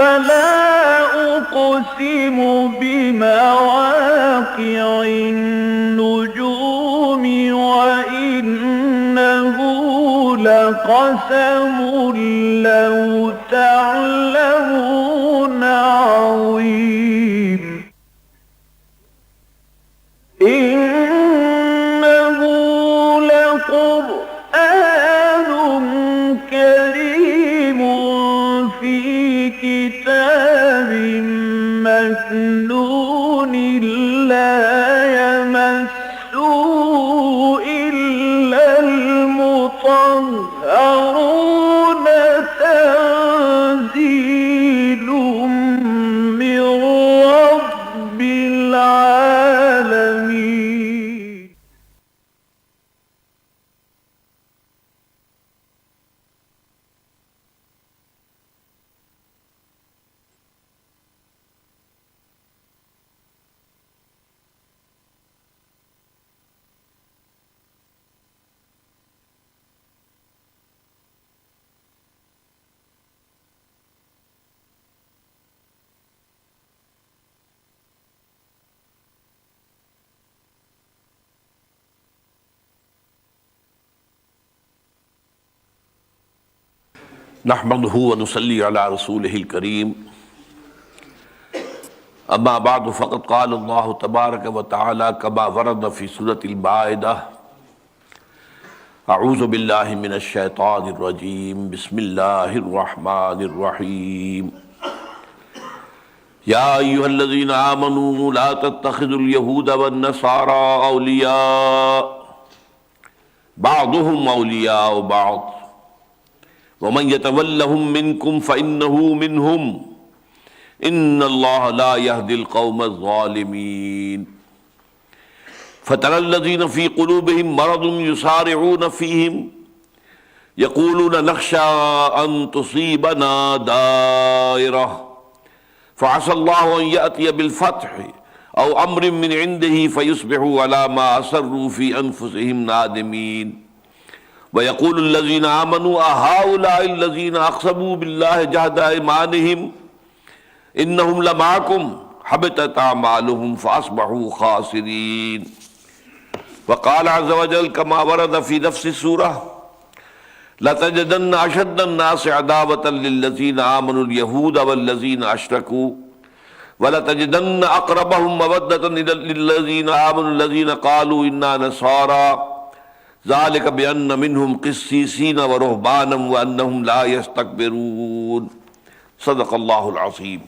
فلا أقسم بمواقع النجوم وإنه لقسم لو تعلمون عظيم إنه لقرآن كريم في كتاب مكنون لا يمسه إلا المطهرون تنزيل من رب العالمين. نحمده ونصلي على رسوله الكريم اما بعد فقد قال الله تبارك وتعالى كما ورد في سورة المائدة اعوذ بالله من الشيطان الرجيم بسم الله الرحمن الرحيم يا ايها الذين آمنوا لا تتخذوا اليهود والنصارى اولياء بعضهم اولياء بعض ومن يتولهم منكم فإنه منهم إن الله لا يهدي القوم الظالمين فترى الذين في قلوبهم مرض يسارعون فيهم يقولون نخشى أن تصيبنا دائرة فعسى الله أن يأتي بالفتح أو أمر من عنده فيصبحوا على ما أسروا في أنفسهم نادمين وَيَقُولُ الَّذِينَ آمَنُوا أَهَؤُلَاءِ الَّذِينَ أَقْسَمُوا بِاللَّهِ جَهْدَ أَيْمَانِهِمْ إِنَّهُمْ لَمَعَكُمْ حَبِطَتْ أَعْمَالُهُمْ فَأَصْبَحُوا خَاسِرِينَ وقال عز وجل كما ورد في نفس السورة لَتَجِدَنَّ أَشَدَّ النَّاسِ عَدَاوَةً لِلَّذِينَ آمَنُوا الْيَهُودَ وَالَّذِينَ أَشْرَكُوا وَلَتَجِدَنَّ أَقْرَبَهُمْ مَوَدَّةً لِلَّذِينَ آمَنُوا الَّذِينَ قَالُوا إِنَّا نَصَارَى ذلك بأن منهم قسيسين ورهبانا وأنهم لا يستكبرون صدق الله العظيم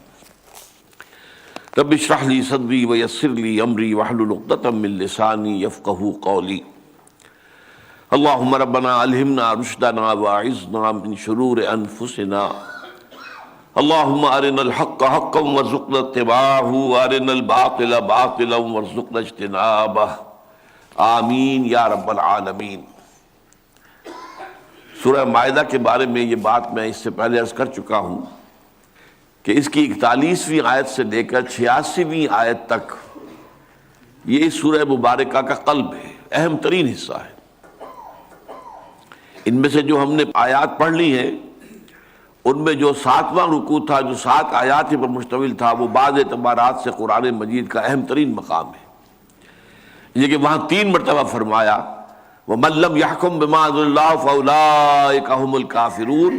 رب اشرح لي صدري ويسر لي أمري واحلل عقدة من لساني يفقهوا قولي اللهم ربنا ألهمنا رشدنا وأعذنا من شرور أنفسنا اللهم أرنا الحق حقا وارزقنا اتباعه وأرنا الباطل باطلا وارزقنا اجتنابه آمین یا رب العالمین۔ سورہ مائدہ کے بارے میں یہ بات میں اس سے پہلے عرض کر چکا ہوں کہ اس کی 41ویں آیت سے لے کر 86ویں آیت تک یہ سورہ مبارکہ کا قلب ہے، اہم ترین حصہ ہے۔ ان میں سے جو ہم نے آیات پڑھ لی ہیں ان میں جو 7واں رکوع تھا، جو 7 آیات پر مشتمل تھا، وہ بعض اعتبارات سے قرآن مجید کا اہم ترین مقام ہے، یہ کہ وہاں 3 مرتبہ فرمایا وَمَن لَّمْ يَحْكُم بِمَا أَنزَلَ اللَّهُ فَأُولَٰئِكَ هُمُ الْكَافِرُونَ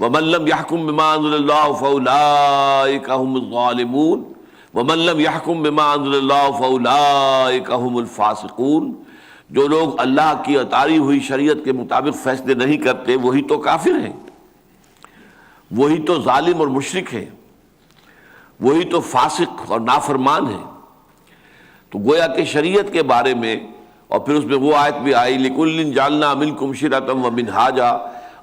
وَمَن لَّمْ يَحْكُم بِمَا أَنزَلَ اللَّهُ فَأُولَٰئِكَ هُمُ الظَّالِمُونَ وَمَن لَّمْ يَحْكُم بِمَا أَنزَلَ اللَّهُ فَأُولَٰئِكَ هُمُ الْفَاسِقُونَ جو لوگ اللہ کی اتاری ہوئی شریعت کے مطابق فیصلے نہیں کرتے وہی تو کافر ہیں، وہی تو ظالم اور مشرک ہیں، وہی تو فاسق اور نافرمان ہیں۔ تو گویا کہ شریعت کے بارے میں، اور پھر اس میں وہ آیت بھی آئی لِكُلٍّ جَعَلْنَا مِنكُمْ شِرْعَةً وَمِنْهَاجًا،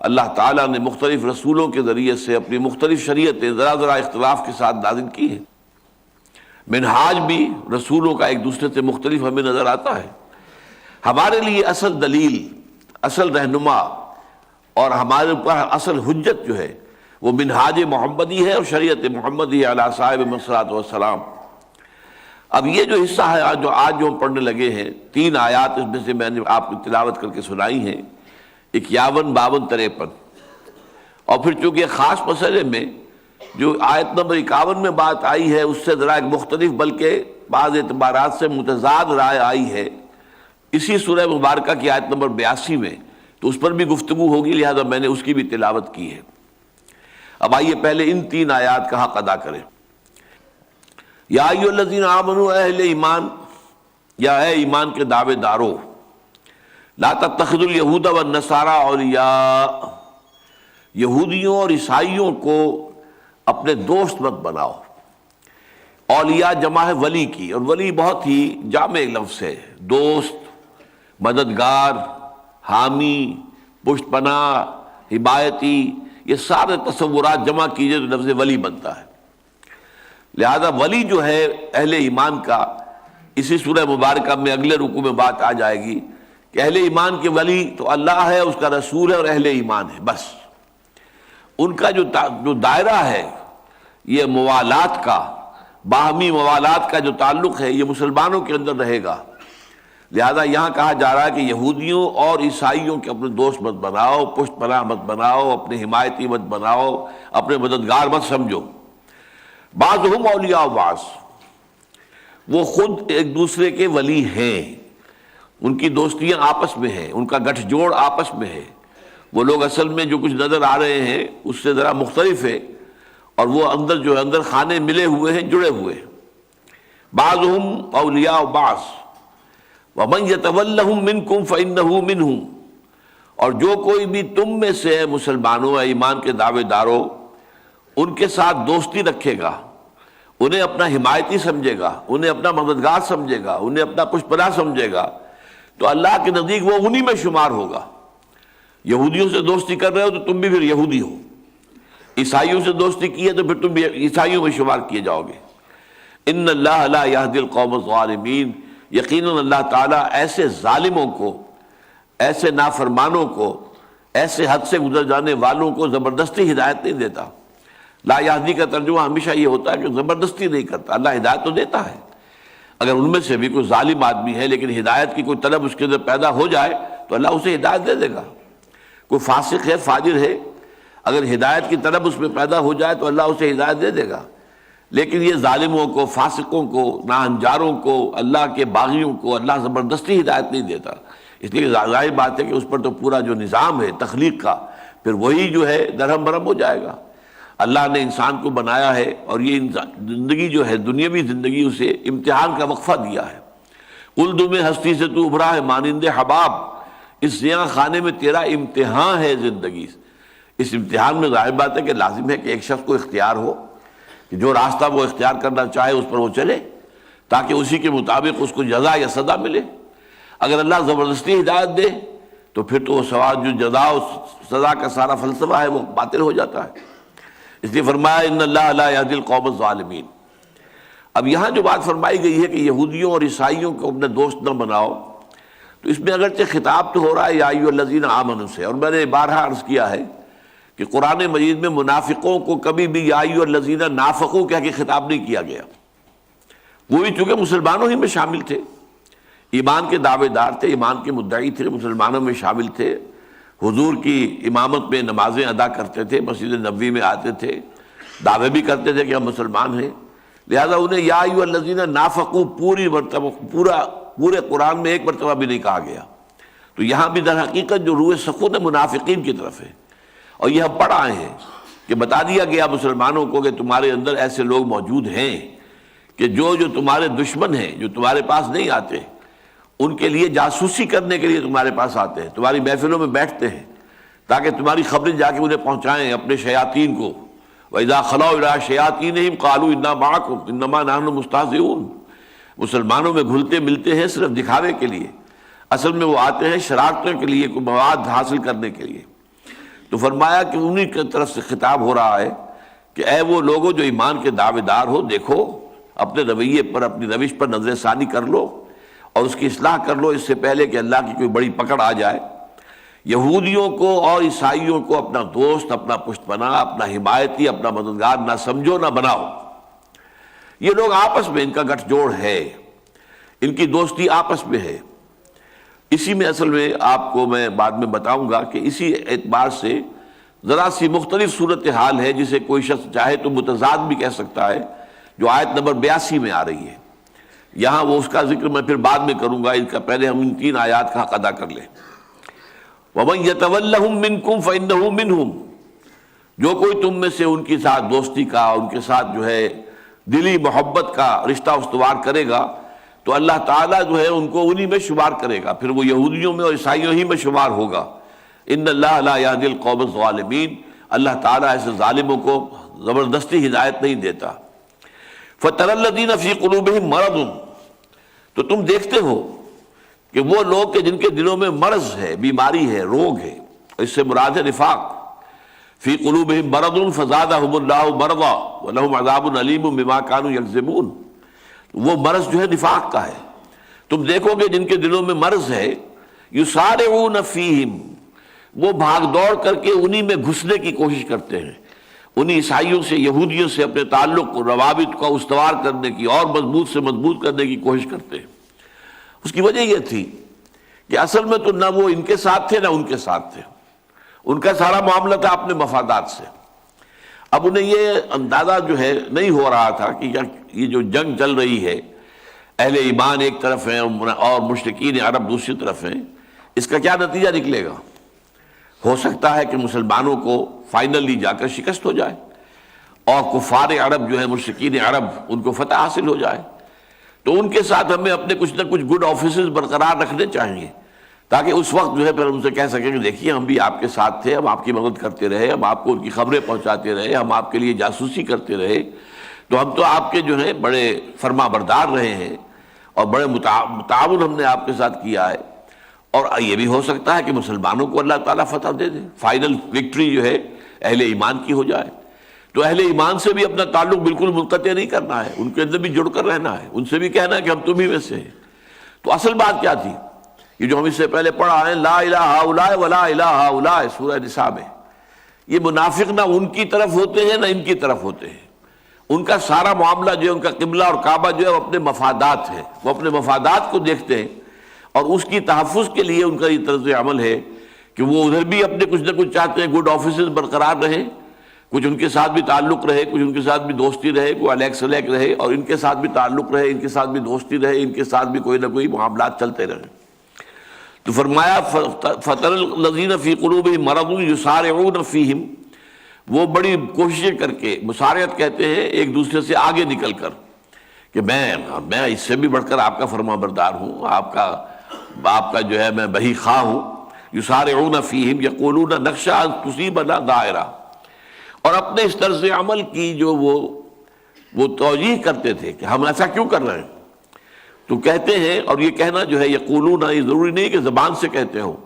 اللہ تعالیٰ نے مختلف رسولوں کے ذریعے سے اپنی مختلف شریعتیں ذرا اختلاف کے ساتھ نازل کی ہیں۔ منہاج بھی رسولوں کا ایک دوسرے سے مختلف ہمیں نظر آتا ہے۔ ہمارے لیے اصل دلیل، اصل رہنما اور ہمارے اوپر اصل حجت جو ہے وہ منہاج محمدی ہے اور شریعت محمدی علیہ صاحب الصلاۃ والسلام۔ اب یہ جو حصہ ہے جو آج ہم پڑھنے لگے ہیں، 3 آیات اس میں سے میں نے آپ کو تلاوت کر کے سنائی ہیں، 51، 52، 53، اور پھر چونکہ خاص مسئلے میں جو آیت نمبر 51 میں بات آئی ہے اس سے ذرا ایک مختلف بلکہ بعض اعتبارات سے متضاد رائے آئی ہے اسی سورہ مبارکہ کی آیت نمبر 82 میں، تو اس پر بھی گفتگو ہوگی، لہذا میں نے اس کی بھی تلاوت کی ہے۔ اب آئیے پہلے ان 3 آیات کا حق ادا کریں۔ یا ایھا الذین آمنوا، اہل ایمان، یا اے ایمان کے دعوے دارو، لا تتخذوا الیہود والنصارى اولیاء، یہودیوں اور عیسائیوں کو اپنے دوست مت بناؤ۔ اولیاء جمع ہے ولی کی، اور ولی بہت ہی جامع لفظ ہے، دوست، مددگار، حامی، پشت پناہ، حمایتی، یہ سارے تصورات جمع کیجئے تو لفظ ولی بنتا ہے۔ لہذا ولی جو ہے اہل ایمان کا، اسی سورہ مبارکہ میں اگلے رکوع میں بات آ جائے گی کہ اہل ایمان کے ولی تو اللہ ہے، اس کا رسول ہے اور اہل ایمان ہے، بس ان کا جو دائرہ ہے یہ موالات کا، باہمی موالات کا جو تعلق ہے یہ مسلمانوں کے اندر رہے گا۔ لہذا یہاں کہا جا رہا ہے کہ یہودیوں اور عیسائیوں کے اپنے دوست مت بناؤ، پشت پناہ مت بناؤ، اپنے حمایتی مت بناؤ، اپنے مددگار مت سمجھو۔ بعضهم اولیاء بعض، وہ خود ایک دوسرے کے ولی ہیں، ان کی دوستیاں آپس میں ہیں، ان کا گٹھ جوڑ آپس میں ہے۔ وہ لوگ اصل میں جو کچھ نظر آ رہے ہیں اس سے ذرا مختلف ہے، اور وہ اندر خانے ملے ہوئے ہیں، جڑے ہوئے ہیں۔ بعضهم اولیاء بعض ومن یتولہم منکم فانہ منہم، اور جو کوئی بھی تم میں سے مسلمانوں ایمان کے دعوے داروں ان کے ساتھ دوستی رکھے گا، انہیں اپنا حمایتی سمجھے گا، انہیں اپنا مددگار سمجھے گا، انہیں اپنا پشت پناہ سمجھے گا، تو اللہ کے نزدیک وہ انہی میں شمار ہوگا۔ یہودیوں سے دوستی کر رہے ہو تو تم بھی پھر یہودی ہو، عیسائیوں سے دوستی کی ہے تو پھر تم بھی عیسائیوں میں شمار کیے جاؤ گے۔ ان اللہ لا یہدی القوم الظالمین، یقیناً اللہ تعالیٰ ایسے ظالموں کو، ایسے نافرمانوں کو، ایسے حد سے گزر جانے والوں کو زبردستی ہدایت نہیں دیتا۔ لا یہدی کا ترجمہ ہمیشہ یہ ہوتا ہے کہ زبردستی نہیں کرتا، اللہ ہدایت تو دیتا ہے۔ اگر ان میں سے بھی کوئی ظالم آدمی ہے لیکن ہدایت کی کوئی طلب اس کے اندر پیدا ہو جائے تو اللہ اسے ہدایت دے دے گا۔ کوئی فاسق ہے، فاجر ہے، اگر ہدایت کی طلب اس میں پیدا ہو جائے تو اللہ اسے ہدایت دے دے گا۔ لیکن یہ ظالموں کو، فاسقوں کو، ناہنجاروں کو، اللہ کے باغیوں کو اللہ زبردستی ہدایت نہیں دیتا۔ اس لیے ظاہر بات ہے کہ اس پر تو پورا جو نظام ہے تخلیق کا پھر وہی جو ہے درہم برہم ہو جائے گا۔ اللہ نے انسان کو بنایا ہے اور یہ زندگی جو ہے دنیاوی زندگی اسے امتحان کا وقفہ دیا ہے۔ قلد میں ہستی سے تو ابھرا ہے مانند حباب، اس زیاں خانے میں تیرا امتحان ہے زندگی۔ اس امتحان میں ظاہر بات ہے کہ لازم ہے کہ ایک شخص کو اختیار ہو کہ جو راستہ وہ اختیار کرنا چاہے اس پر وہ چلے، تاکہ اسی کے مطابق اس کو جزا یا سزا ملے۔ اگر اللہ زبردستی ہدایت دے تو پھر تو وہ سوال جو جزا و سزا کا سارا فلسفہ ہے وہ باطل ہو جاتا ہے۔ اس لیے فرمایا ان اللہ لا یہدی القوم الظالمین۔ اب یہاں جو بات فرمائی گئی ہے کہ یہودیوں اور عیسائیوں کو اپنے دوست نہ بناؤ، تو اس میں اگرچہ خطاب تو ہو رہا ہے یا ایھا الذین آمنوا سے، اور میں نے بارہا عرض کیا ہے کہ قرآن مجید میں منافقوں کو کبھی بھی یا ایھا الذین نافقوا کہہ کے خطاب نہیں کیا گیا۔ وہ بھی چونکہ مسلمانوں ہی میں شامل تھے، ایمان کے دعوے دار تھے، ایمان کے مدعی تھے، مسلمانوں میں شامل تھے، حضور کی امامت میں نمازیں ادا کرتے تھے، مسجد نبوی میں آتے تھے، دعوے بھی کرتے تھے کہ ہم مسلمان ہیں۔ لہذا انہیں یا ایھا الذین نافقوا پورے قرآن میں ایک مرتبہ بھی نہیں کہا گیا۔ تو یہاں بھی در حقیقت جو روح سکون منافقین کی طرف ہے، اور یہ ہم پڑھ آئے ہیں کہ بتا دیا گیا مسلمانوں کو کہ تمہارے اندر ایسے لوگ موجود ہیں کہ جو تمہارے دشمن ہیں، جو تمہارے پاس نہیں آتے، ان کے لیے جاسوسی کرنے کے لیے تمہارے پاس آتے ہیں، تمہاری محفلوں میں بیٹھتے ہیں تاکہ تمہاری خبریں جا کے انہیں پہنچائیں اپنے شیاطین کو۔ وَإِذَا خَلَوْا إِلَىٰ شَيَاطِينِهِمْ قَالُوا إِنَّا مَعَكُمْ إِنَّمَا نَحْنُ مُسْتَهْزِئُونَ۔ مسلمانوں میں گھلتے ملتے ہیں صرف دکھاوے کے لیے، اصل میں وہ آتے ہیں شرارتوں کے لیے، کوئی مواد حاصل کرنے کے لیے۔ تو فرمایا کہ انہی کی طرف سے خطاب ہو رہا ہے کہ اے وہ لوگوں جو ایمان کے دعوے دار ہو، دیکھو اپنے رویے پر، اپنی روش پر نظر ثانی کر لو اور اس کی اصلاح کر لو، اس سے پہلے کہ اللہ کی کوئی بڑی پکڑ آ جائے۔ یہودیوں کو اور عیسائیوں کو اپنا دوست، اپنا پشت پناہ، اپنا حمایتی، اپنا مددگار نہ سمجھو، نہ بناؤ۔ یہ لوگ آپس میں ان کا گٹھ جوڑ ہے، ان کی دوستی آپس میں ہے۔ اسی میں اصل میں آپ کو میں بعد میں بتاؤں گا کہ اسی اعتبار سے ذرا سی مختلف صورتحال ہے جسے کوئی شخص چاہے تو متضاد بھی کہہ سکتا ہے، جو آیت نمبر 82 میں آ رہی ہے۔ یہاں وہ اس کا ذکر میں پھر بعد میں کروں گا، ان کا پہلے ہم ان 3 آیات کا حق ادا کر لیں۔ وَمَن يَتَوَلَّهُم مِّنكُمْ فَإِنَّهُ مِنْهُمْ، جو کوئی تم میں سے ان کے ساتھ دوستی کا، ان کے ساتھ جو ہے دلی محبت کا رشتہ استوار کرے گا تو اللہ تعالیٰ جو ہے ان کو انہی میں شمار کرے گا، پھر وہ یہودیوں میں اور عیسائیوں ہی میں شمار ہوگا۔ ان اللہ لا یہدی القوم الظالمین، اللہ تعالیٰ ایسے ظالموں کو زبردستی ہدایت نہیں دیتا۔ فَتَرَى الَّذِينَ فِي قُلُوبِهِم مَرَضٌ، تو تم دیکھتے ہو کہ وہ لوگ کہ جن کے دلوں میں مرض ہے، بیماری ہے، روگ ہے، اس سے مراد ہے نفاق۔ فی قلوبہم مرض فزادہم اللہ مرضا ولہم عذاب علیم بما کانوا یکذبون، وہ مرض جو ہے نفاق کا ہے۔ تم دیکھو گے جن کے دلوں میں مرض ہے، یسارعون فیہم، وہ بھاگ دوڑ کر کے انہی میں گھسنے کی کوشش کرتے ہیں، انہی عیسائیوں سے، یہودیوں سے اپنے تعلق روابط کو استوار کرنے کی اور مضبوط سے مضبوط کرنے کی کوشش کرتے ہیں۔ اس کی وجہ یہ تھی کہ اصل میں تو نہ وہ ان کے ساتھ تھے نہ ان کے ساتھ تھے، ان کا سارا معاملہ تھا اپنے مفادات سے۔ اب انہیں یہ اندازہ جو ہے نہیں ہو رہا تھا کہ یہ جو جنگ چل رہی ہے، اہل ایمان ایک طرف ہیں اور مشرکین عرب دوسری طرف ہیں، اس کا کیا نتیجہ نکلے گا۔ ہو سکتا ہے کہ مسلمانوں کو فائنلی جا کر شکست ہو جائے اور کفار عرب جو ہے، مشرکین عرب، ان کو فتح حاصل ہو جائے، تو ان کے ساتھ ہمیں اپنے کچھ نہ کچھ گڈ آفیسز برقرار رکھنے چاہیے، تاکہ اس وقت جو ہے پھر ان سے کہہ سکیں کہ دیکھیے ہم بھی آپ کے ساتھ تھے، ہم آپ کی مدد کرتے رہے، ہم آپ کو ان کی خبریں پہنچاتے رہے، ہم آپ کے لیے جاسوسی کرتے رہے، تو ہم تو آپ کے جو ہے بڑے فرما بردار رہے ہیں اور بڑے تعاون ہم نے آپ کے ساتھ کیا ہے۔ اور یہ بھی ہو سکتا ہے کہ مسلمانوں کو اللہ تعالیٰ فتح دے دے، فائنل وکٹری جو ہے اہل ایمان کی ہو جائے۔ تو اہل ایمان سے بھی اپنا تعلق بالکل منقطع نہیں کرنا ہے، ان کے اندر بھی جڑ کر رہنا ہے، ان سے بھی کہنا ہے کہ ہم تمہیں میں سے ہیں۔ تو اصل بات کیا تھی، یہ جو ہم اس سے پہلے پڑھا ہے، لا الہ ہؤلاء ولا الہ ہؤلاء، سورہ نساء میں، یہ منافق نہ ان کی طرف ہوتے ہیں نہ ان کی طرف ہوتے ہیں، ان کا سارا معاملہ جو ہے، ان کا قبلہ اور کعبہ جو ہے وہ اپنے مفادات ہے، وہ اپنے مفادات کو دیکھتے ہیں اور اس کی تحفظ کے لیے ان کا یہ طرز عمل ہے کہ وہ ادھر بھی اپنے کچھ نہ کچھ چاہتے ہیں، گڈ آفیسز برقرار رہے، کچھ ان کے ساتھ بھی تعلق رہے، کچھ ان کے ساتھ بھی دوستی رہے، کوئی الیک سلیک رہے، اور ان کے ساتھ بھی تعلق رہے، ان کے ساتھ بھی دوستی رہے، ان کے ساتھ بھی کوئی نہ کوئی معاملات چلتے رہے۔ تو فرمایا فَتَرَى الَّذِينَ فِي قُلُوبِهِم مَرَضٌ يُسَارِعُونَ فِيهِمْ، وہ بڑی کوششیں کر کے، مسارعت کہتے ہیں ایک دوسرے سے آگے نکل کر، کہ میں اس سے بھی بڑھ کر آپ کا فرما بردار ہوں، آپ کا جو ہے میں بہی خواہ ہوں۔ یسارعون فیہم یقولون نخشی ان تصیبنا دائرہ، اور اپنے اس طرز عمل کی جو وہ توجیہ کرتے تھے کہ ہم ایسا کیوں کر رہے ہیں، تو کہتے ہیں، اور یہ کہنا جو ہے یقولون، یہ ضروری نہیں کہ زبان سے کہتے ہوں،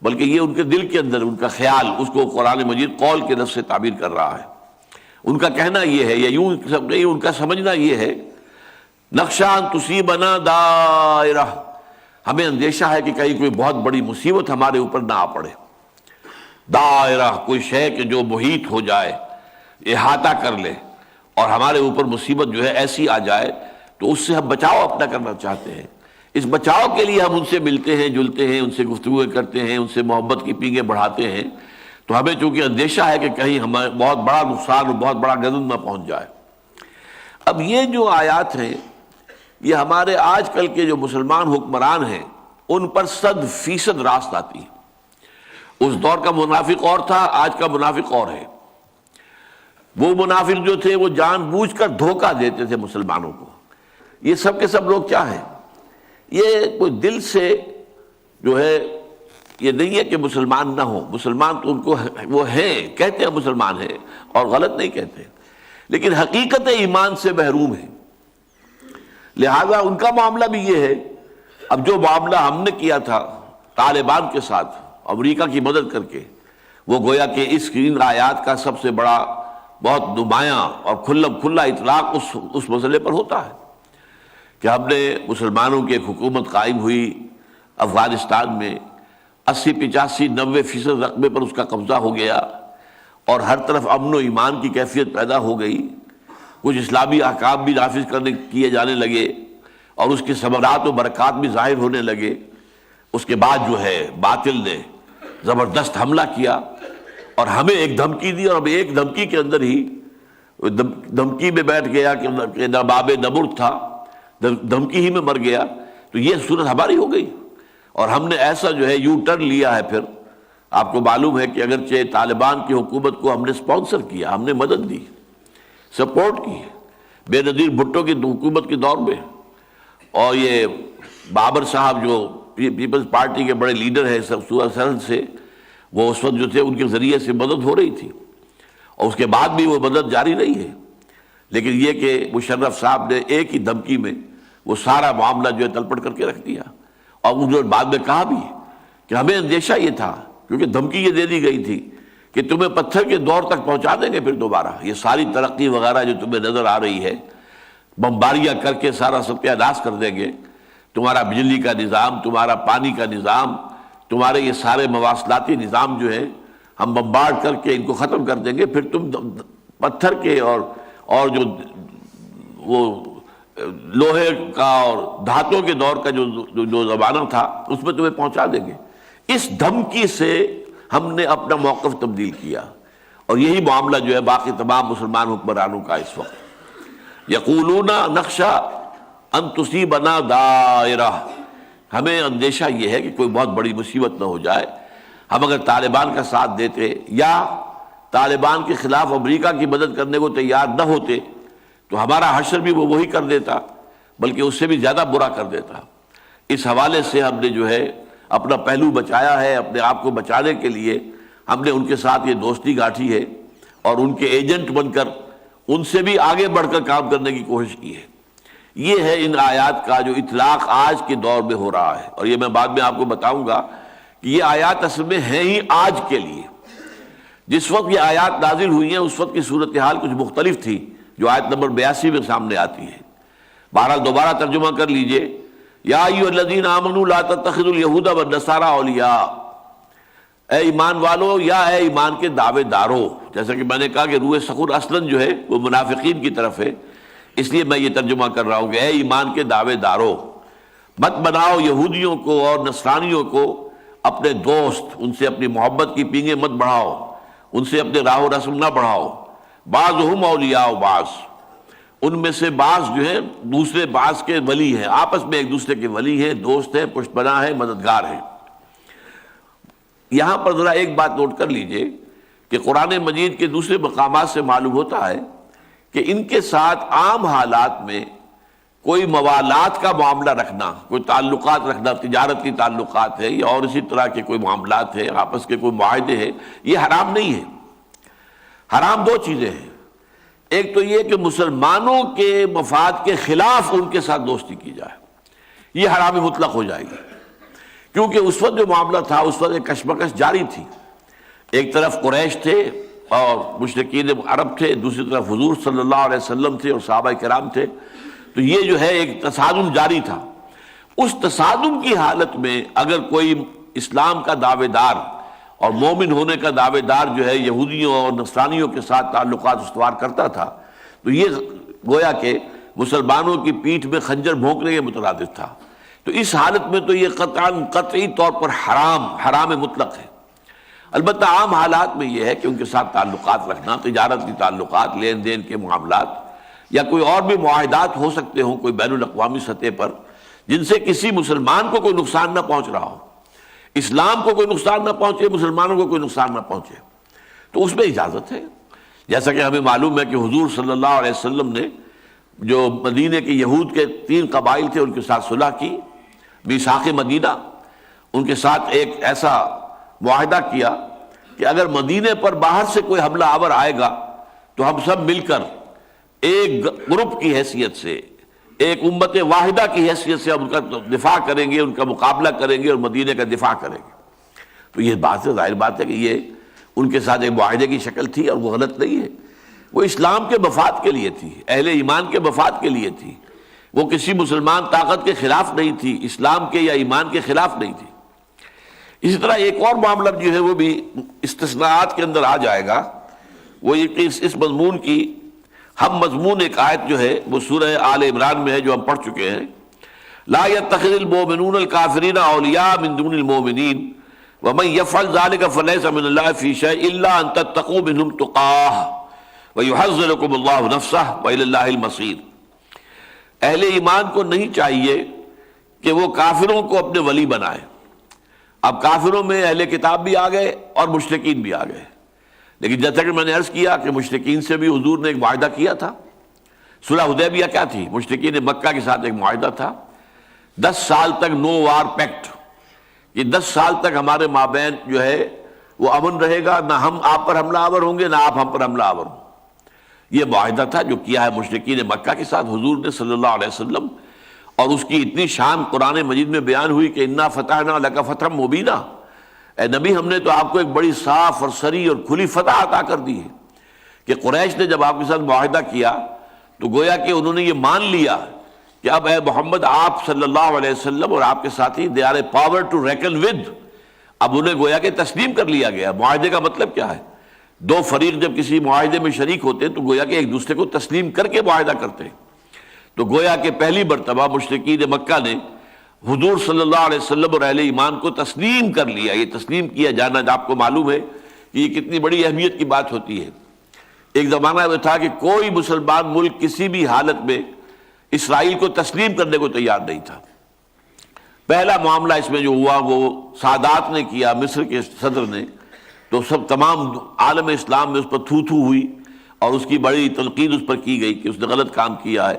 بلکہ یہ ان کے دل کے اندر ان کا خیال، اس کو قرآن مجید قول کے لفظ سے تعبیر کر رہا ہے۔ ان کا کہنا یہ ہے، یا یوں ان کا سمجھنا یہ ہے، نخشی ان تصیبنا دائرہ، ہمیں اندیشہ ہے کہ کہیں کوئی بہت بڑی مصیبت ہمارے اوپر نہ آ پڑے۔ دائرہ، کوئی شے کہ جو محیط ہو جائے، احاطہ کر لے، اور ہمارے اوپر مصیبت جو ہے ایسی آ جائے تو اس سے ہم بچاؤ اپنا کرنا چاہتے ہیں۔ اس بچاؤ کے لیے ہم ان سے ملتے ہیں، جلتے ہیں، ان سے گفتگو کرتے ہیں، ان سے محبت کی پینگیں بڑھاتے ہیں، تو ہمیں چونکہ اندیشہ ہے کہ کہیں ہمیں بہت بڑا نقصان اور بہت بڑا غضب نہ پہنچ جائے۔ اب یہ جو آیات ہیں، یہ ہمارے آج کل کے جو مسلمان حکمران ہیں ان پر 100% راست آتی ہے۔ اس دور کا منافق اور تھا، آج کا منافق اور ہے۔ وہ منافق جو تھے وہ جان بوجھ کر دھوکہ دیتے تھے مسلمانوں کو۔ یہ سب کے سب لوگ کیا ہیں، یہ کوئی دل سے جو ہے، یہ نہیں ہے کہ مسلمان نہ ہو، مسلمان تو ان کو وہ ہیں، کہتے ہیں مسلمان ہیں اور غلط نہیں کہتے، لیکن حقیقت ایمان سے محروم ہے۔ لہذا ان کا معاملہ بھی یہ ہے۔ اب جو معاملہ ہم نے کیا تھا طالبان کے ساتھ امریکہ کی مدد کر کے، وہ گویا کہ ان آیات کا سب سے بڑا، بہت نمایاں اور کھلا اطلاق اس مسئلے پر ہوتا ہے کہ ہم نے مسلمانوں کی ایک حکومت قائم ہوئی افغانستان میں، 80، 85، 90% رقبے پر اس کا قبضہ ہو گیا، اور ہر طرف امن و ایمان کی کیفیت پیدا ہو گئی، کچھ اسلامی احکام بھی نافذ کیے جانے لگے، اور اس کے ثمرات و برکات بھی ظاہر ہونے لگے۔ اس کے بعد جو ہے باطل نے زبردست حملہ کیا، اور ہمیں ایک دھمکی دی، اور ہم ایک دھمکی کے اندر ہی دھمکی میں بیٹھ گیا کہ نباب نمر تھا، دھمکی ہی میں مر گیا، تو یہ صورت ہماری ہو گئی۔ اور ہم نے ایسا جو ہے یو ٹرن لیا ہے۔ پھر آپ کو معلوم ہے کہ اگرچہ طالبان کی حکومت کو ہم نے سپانسر کیا، ہم نے مدد دی، سپورٹ کی بے نظیر بھٹو کی حکومت کے دور میں، اور یہ بابر صاحب جو پیپلز پارٹی کے بڑے لیڈر ہیں صوبہ سرحد سے، وہ اس وقت جو تھے ان کے ذریعے سے مدد ہو رہی تھی، اور اس کے بعد بھی وہ مدد جاری رہی ہے۔ لیکن یہ کہ مشرف صاحب نے ایک ہی دھمکی میں وہ سارا معاملہ جو ہے تلپٹ کر کے رکھ دیا، اور انہوں نے بعد میں کہا بھی کہ ہمیں اندیشہ یہ تھا، کیونکہ دھمکی یہ دے دی گئی تھی کہ تمہیں پتھر کے دور تک پہنچا دیں گے، پھر دوبارہ یہ ساری ترقی وغیرہ جو تمہیں نظر آ رہی ہے بمباریاں کر کے سارا ستیہ ناش کر دیں گے، تمہارا بجلی کا نظام، تمہارا پانی کا نظام، تمہارے یہ سارے مواصلاتی نظام جو ہے ہم بمبارڈ کر کے ان کو ختم کر دیں گے، پھر تم پتھر کے اور جو وہ لوہے کا اور دھاتوں کے دور کا جو زمانہ تھا اس میں تمہیں پہنچا دیں گے۔ اس دھمکی سے ہم نے اپنا موقف تبدیل کیا، اور یہی معاملہ جو ہے باقی تمام مسلمان حکمرانوں کا اس وقت۔ یقولون نخشى ان تصیبنا دائرہ، ہمیں اندیشہ یہ ہے کہ کوئی بہت بڑی مصیبت نہ ہو جائے، ہم اگر طالبان کا ساتھ دیتے یا طالبان کے خلاف امریکہ کی مدد کرنے کو تیار نہ ہوتے تو ہمارا حشر بھی وہ وہی کر دیتا، بلکہ اس سے بھی زیادہ برا کر دیتا۔ اس حوالے سے ہم نے جو ہے اپنا پہلو بچایا ہے، اپنے آپ کو بچانے کے لیے ہم نے ان کے ساتھ یہ دوستی گاٹھی ہے، اور ان کے ایجنٹ بن کر ان سے بھی آگے بڑھ کر کام کرنے کی کوشش کی ہے۔ یہ ہے ان آیات کا جو اطلاق آج کے دور میں ہو رہا ہے، اور یہ میں بعد میں آپ کو بتاؤں گا کہ یہ آیات اصل میں ہیں ہی آج کے لیے۔ جس وقت یہ آیات نازل ہوئی ہیں اس وقت کی صورتحال کچھ مختلف تھی، جو آیت نمبر 82 میں سامنے آتی ہے۔ بہرحال دوبارہ ترجمہ کر لیجئے، یا ایھا الذین آمنوا لا تتخذوا اليہود والنصارى اولیاء، اے ایمان والو یا اے ایمان کے دعوے دارو، جیسا کہ میں نے کہا کہ روح سخن اصلاً جو ہے وہ منافقین کی طرف ہے، اس لیے میں یہ ترجمہ کر رہا ہوں کہ اے ایمان کے دعوے دارو، مت بناؤ یہودیوں کو اور نصرانیوں کو اپنے دوست، ان سے اپنی محبت کی پینگیں مت بڑھاؤ، ان سے اپنے راہ و رسم نہ بڑھاؤ۔ بعضهم اولیاء بعض، ان میں سے بعض جو ہیں دوسرے بعض کے ولی ہیں، آپس میں ایک دوسرے کے ولی ہیں، دوست ہیں، پشت پناہ ہیں، مددگار ہیں۔ یہاں پر ذرا ایک بات نوٹ کر لیجئے کہ قرآن مجید کے دوسرے مقامات سے معلوم ہوتا ہے کہ ان کے ساتھ عام حالات میں کوئی موالات کا معاملہ رکھنا، کوئی تعلقات رکھنا، تجارتی تعلقات ہے یا اور اسی طرح کے کوئی معاملات ہیں، آپس کے کوئی معاہدے ہیں، یہ حرام نہیں ہے۔ حرام دو چیزیں ہیں، ایک تو یہ کہ مسلمانوں کے مفاد کے خلاف ان کے ساتھ دوستی کی جائے، یہ حرام مطلق ہو جائے گی، کیونکہ اس وقت جو معاملہ تھا اس وقت ایک کشمکش جاری تھی، ایک طرف قریش تھے اور مشرکین عرب تھے، دوسری طرف حضور صلی اللہ علیہ وسلم تھے اور صحابہ کرام تھے، تو یہ جو ہے ایک تصادم جاری تھا۔ اس تصادم کی حالت میں اگر کوئی اسلام کا دعوے دار اور مومن ہونے کا دعوے دار جو ہے یہودیوں اور نصرانیوں کے ساتھ تعلقات استوار کرتا تھا تو یہ گویا کہ مسلمانوں کی پیٹھ میں خنجر بھونکنے کے مترادف تھا۔ تو اس حالت میں تو یہ قطعی طور پر حرام مطلق ہے۔ البتہ عام حالات میں یہ ہے کہ ان کے ساتھ تعلقات رکھنا، تجارتی تعلقات، لین دین کے معاملات یا کوئی اور بھی معاہدات ہو سکتے ہوں کوئی بین الاقوامی سطح پر جن سے کسی مسلمان کو کوئی نقصان نہ پہنچ رہا ہو، اسلام کو کوئی نقصان نہ پہنچے، مسلمانوں کو کوئی نقصان نہ پہنچے، تو اس میں اجازت ہے۔ جیسا کہ ہمیں معلوم ہے کہ حضور صلی اللہ علیہ وسلم نے جو مدینے کے یہود کے 3 قبائل تھے ان کے ساتھ صلح کی، میثاق مدینہ، ان کے ساتھ ایک ایسا معاہدہ کیا کہ اگر مدینے پر باہر سے کوئی حملہ آور آئے گا تو ہم سب مل کر ایک گروپ کی حیثیت سے، ایک امت واحدہ کی حیثیت سے ہم ان کا دفاع کریں گے، ان کا مقابلہ کریں گے اور مدینے کا دفاع کریں گے۔ تو یہ بات ہے، ظاہر بات ہے کہ یہ ان کے ساتھ ایک معاہدے کی شکل تھی اور وہ غلط نہیں ہے، وہ اسلام کے مفاد کے لیے تھی، اہل ایمان کے مفاد کے لیے تھی، وہ کسی مسلمان طاقت کے خلاف نہیں تھی، اسلام کے یا ایمان کے خلاف نہیں تھی۔ اسی طرح ایک اور معاملہ جو ہے وہ بھی استثناءات کے اندر آ جائے گا، وہ یہ کہ اس مضمون کی ہم مضمون ایک آیت جو ہے وہ سورہ آل عمران میں ہے جو ہم پڑھ چکے ہیں، لا يتخذ المؤمنون الكافرین اولیاء من دون المؤمنین وَمَن يَفْعَلْ ذَلِكَ فَلَيْسَ مِنَ اللَّهِ فِي شَيْءٍ إِلَّا أَن تَتَّقُوا مِنْهُمْ تُقَاةً وَيُحَذِّرُكُمُ اللَّهُ نَفْسَهُ وَإِلَى اللَّهِ الْمَصِيرُ۔ اہل ایمان کو نہیں چاہیے کہ وہ کافروں کو اپنے ولی بنائے۔ اب کافروں میں اہل کتاب بھی آ گئے اور مشرکین بھی آ گئے، لیکن جیسا کہ میں نے عرض کیا کہ مشرکین سے بھی حضور نے ایک معاہدہ کیا تھا۔ صلح حدیبیہ کیا تھی؟ مشرکین مکہ کے ساتھ ایک معاہدہ تھا، 10 سال تک نو وار پیکٹ، یہ 10 سال تک ہمارے مابین جو ہے وہ امن رہے گا، نہ ہم آپ پر حملہ آور ہوں گے نہ آپ ہم پر حملہ آور ہوں۔ یہ معاہدہ تھا جو کیا ہے مشرکین مکہ کے ساتھ حضور نے صلی اللہ علیہ وسلم، اور اس کی اتنی شان قرآن مجید میں بیان ہوئی کہ انا فتحنا لک فتحا مبینا، اے نبی ہم نے تو آپ کو ایک بڑی صاف اور صریح اور کھلی فتح عطا کر دی ہے۔ کہ قریش نے جب آپ کے ساتھ معاہدہ کیا تو گویا کہ انہوں نے یہ مان لیا کہ اب اے محمد آپ صلی اللہ علیہ وسلم اور آپ کے ساتھی they are a power to reckon with, اب انہیں گویا کہ تسلیم کر لیا گیا۔ معاہدے کا مطلب کیا ہے؟ دو فریق جب کسی معاہدے میں شریک ہوتے ہیں تو گویا کہ ایک دوسرے کو تسلیم کر کے معاہدہ کرتے ہیں۔ تو گویا کہ پہلی مرتبہ مشرکین مکہ نے حضور صلی اللہ علیہ وسلم اور اہل ایمان کو تسلیم کر لیا۔ یہ تسلیم کیا جانا آپ کو معلوم ہے کہ یہ کتنی بڑی اہمیت کی بات ہوتی ہے۔ ایک زمانہ میں تھا کہ کوئی مسلمان ملک کسی بھی حالت میں اسرائیل کو تسلیم کرنے کو تیار نہیں تھا۔ پہلا معاملہ اس میں جو ہوا وہ سادات نے کیا، مصر کے صدر نے، تو سب تمام عالم اسلام میں اس پر تھو تھو ہوئی اور اس کی بڑی تنقید اس پر کی گئی کہ اس نے غلط کام کیا ہے۔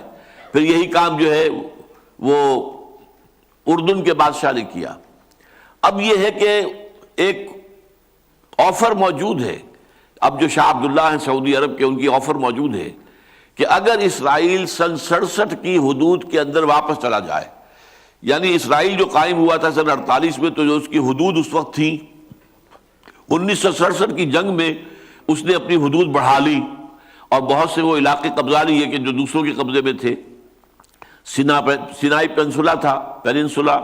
پھر یہی کام جو ہے وہ اردن کے بادشاہ نے کیا۔ اب یہ ہے کہ ایک آفر موجود ہے، اب جو شاہ عبداللہ ہیں سعودی عرب کے، ان کی آفر موجود ہے کہ اگر اسرائیل سن 67 کی حدود کے اندر واپس چلا جائے، یعنی اسرائیل جو قائم ہوا تھا سن 48 میں، تو جو اس کی حدود اس وقت تھی، 1967 کی جنگ میں اس نے اپنی حدود بڑھا لی اور بہت سے وہ علاقے قبضہ لیے کہ جو دوسروں کے قبضے میں تھے۔ سینائی پینسولا تھا، پیننسولا،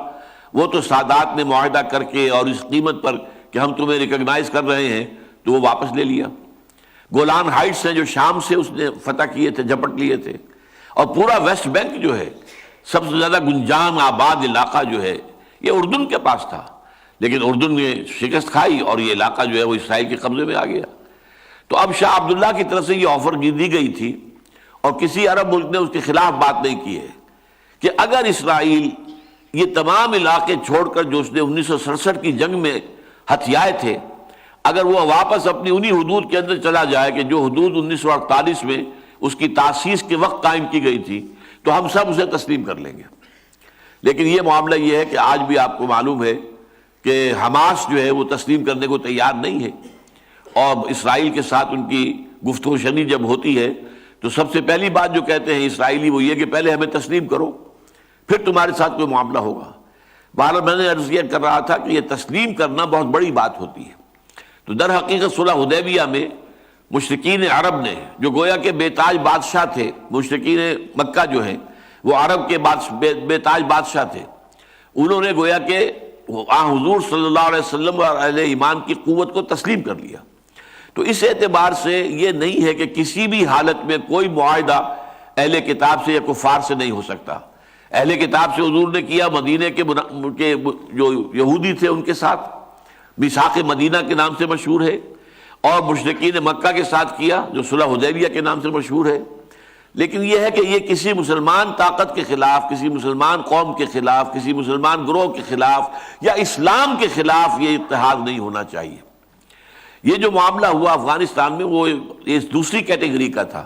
وہ تو سادات نے معاہدہ کر کے اور اس قیمت پر کہ ہم تمہیں ریکگنائز کر رہے ہیں تو وہ واپس لے لیا۔ گولان ہائٹس ہیں جو شام سے اس نے فتح کیے تھے، جھپٹ لیے تھے، اور پورا ویسٹ بینک جو ہے سب سے زیادہ گنجان آباد علاقہ جو ہے یہ اردن کے پاس تھا، لیکن اردن نے شکست کھائی اور یہ علاقہ جو ہے وہ اسرائیل کے قبضے میں آ گیا۔ تو اب شاہ عبداللہ کی طرف سے یہ آفر دی گئی تھی اور کسی عرب ملک نے اس کے خلاف بات نہیں کی ہے کہ اگر اسرائیل یہ تمام علاقے چھوڑ کر جو اس نے 1967 کی جنگ میں ہتھیائے تھے، اگر وہ واپس اپنی انہی حدود کے اندر چلا جائے کہ جو حدود 1948 میں اس کی تاسیس کے وقت قائم کی گئی تھی، تو ہم سب اسے تسلیم کر لیں گے۔ لیکن یہ معاملہ یہ ہے کہ آج بھی آپ کو معلوم ہے کہ حماس جو ہے وہ تسلیم کرنے کو تیار نہیں ہے، اور اسرائیل کے ساتھ ان کی گفتگو شنی جب ہوتی ہے تو سب سے پہلی بات جو کہتے ہیں اسرائیلی وہ یہ کہ پہلے ہمیں تسلیم کرو، پھر تمہارے ساتھ کوئی معاملہ ہوگا۔ بہرحال میں نے عرض یہ کر رہا تھا کہ یہ تسلیم کرنا بہت بڑی بات ہوتی ہے۔ تو در حقیقت صلح حدیبیہ میں مشرکین عرب نے، جو گویا کہ بے تاج بادشاہ تھے، مشرکین مکہ جو ہیں وہ عرب کے بے تاج بادشاہ تھے، انہوں نے گویا کہ حضور صلی اللہ علیہ وسلم اور اہل ایمان کی قوت کو تسلیم کر لیا۔ تو اس اعتبار سے یہ نہیں ہے کہ کسی بھی حالت میں کوئی معاہدہ اہل کتاب سے یا کفار سے نہیں ہو سکتا۔ اہل کتاب سے حضور نے کیا، مدینے کے جو یہودی تھے ان کے ساتھ، میثاق مدینہ کے نام سے مشہور ہے، اور مشرکین مکہ کے ساتھ کیا جو صلح حدیبیہ کے نام سے مشہور ہے۔ لیکن یہ ہے کہ یہ کسی مسلمان طاقت کے خلاف، کسی مسلمان قوم کے خلاف، کسی مسلمان گروہ کے خلاف یا اسلام کے خلاف یہ اتحاد نہیں ہونا چاہیے۔ یہ جو معاملہ ہوا افغانستان میں وہ اس دوسری کیٹیگری کا تھا۔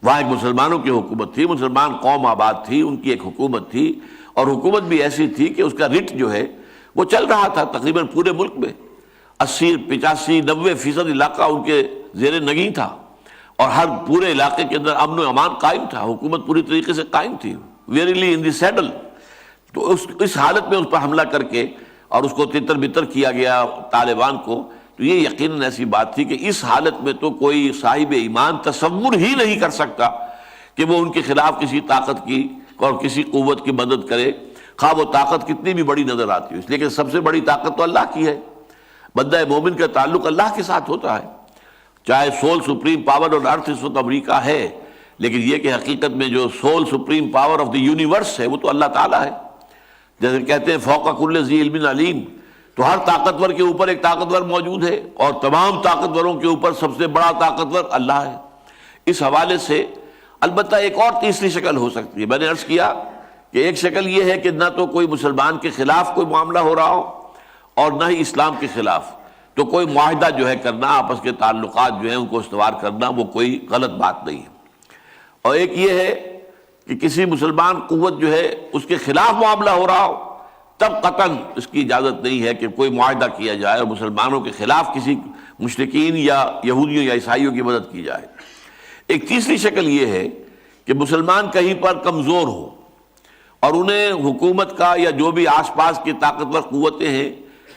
وہاں ایک مسلمانوں کی حکومت تھی، مسلمان قوم آباد تھی، ان کی ایک حکومت تھی، اور حکومت بھی ایسی تھی کہ اس کا رٹ جو ہے وہ چل رہا تھا تقریباً پورے ملک میں، 80، 85، 90% علاقہ ان کے زیر نگین تھا، اور ہر پورے علاقے کے اندر امن و امان قائم تھا، حکومت پوری طریقے سے قائم تھی، ویریلی ان دی سیڈل۔ تو اس حالت میں اس پر حملہ کر کے اور اس کو تتر بتر کیا گیا طالبان کو، تو یہ یقیناً ایسی بات تھی کہ اس حالت میں تو کوئی صاحب ایمان تصور ہی نہیں کر سکتا کہ وہ ان کے خلاف کسی طاقت کی اور کسی قوت کی مدد کرے، خواہ وہ طاقت کتنی بھی بڑی نظر آتی ہو۔ اس لیے کہ سب سے بڑی طاقت تو اللہ کی ہے، بندہ مومن کا تعلق اللہ کے ساتھ ہوتا ہے، چاہے سول سپریم پاور اور ارتھ اس وقت امریکہ ہے، لیکن یہ کہ حقیقت میں جو civil supreme power of the universe ہے وہ تو اللہ تعالیٰ ہے۔ جیسے کہتے ہیں فوق کل ذی علم علیم، تو ہر طاقتور کے اوپر ایک طاقتور موجود ہے، اور تمام طاقتوروں کے اوپر سب سے بڑا طاقتور اللہ ہے۔ اس حوالے سے البتہ ایک اور تیسری شکل ہو سکتی ہے۔ میں نے عرض کیا کہ ایک شکل یہ ہے کہ نہ تو کوئی مسلمان کے خلاف کوئی معاملہ ہو رہا ہو اور نہ ہی اسلام کے خلاف، تو کوئی معاہدہ جو ہے کرنا، آپس کے تعلقات جو ہیں ان کو استوار کرنا، وہ کوئی غلط بات نہیں ہے۔ اور ایک یہ ہے کہ کسی مسلمان قوت جو ہے اس کے خلاف معاملہ ہو رہا ہو، تب قطعاً اس کی اجازت نہیں ہے کہ کوئی معاہدہ کیا جائے اور مسلمانوں کے خلاف کسی مشرکین یا یہودیوں یا عیسائیوں کی مدد کی جائے۔ ایک تیسری شکل یہ ہے کہ مسلمان کہیں پر کمزور ہو اور انہیں حکومت کا یا جو بھی آس پاس کی طاقتور قوتیں ہیں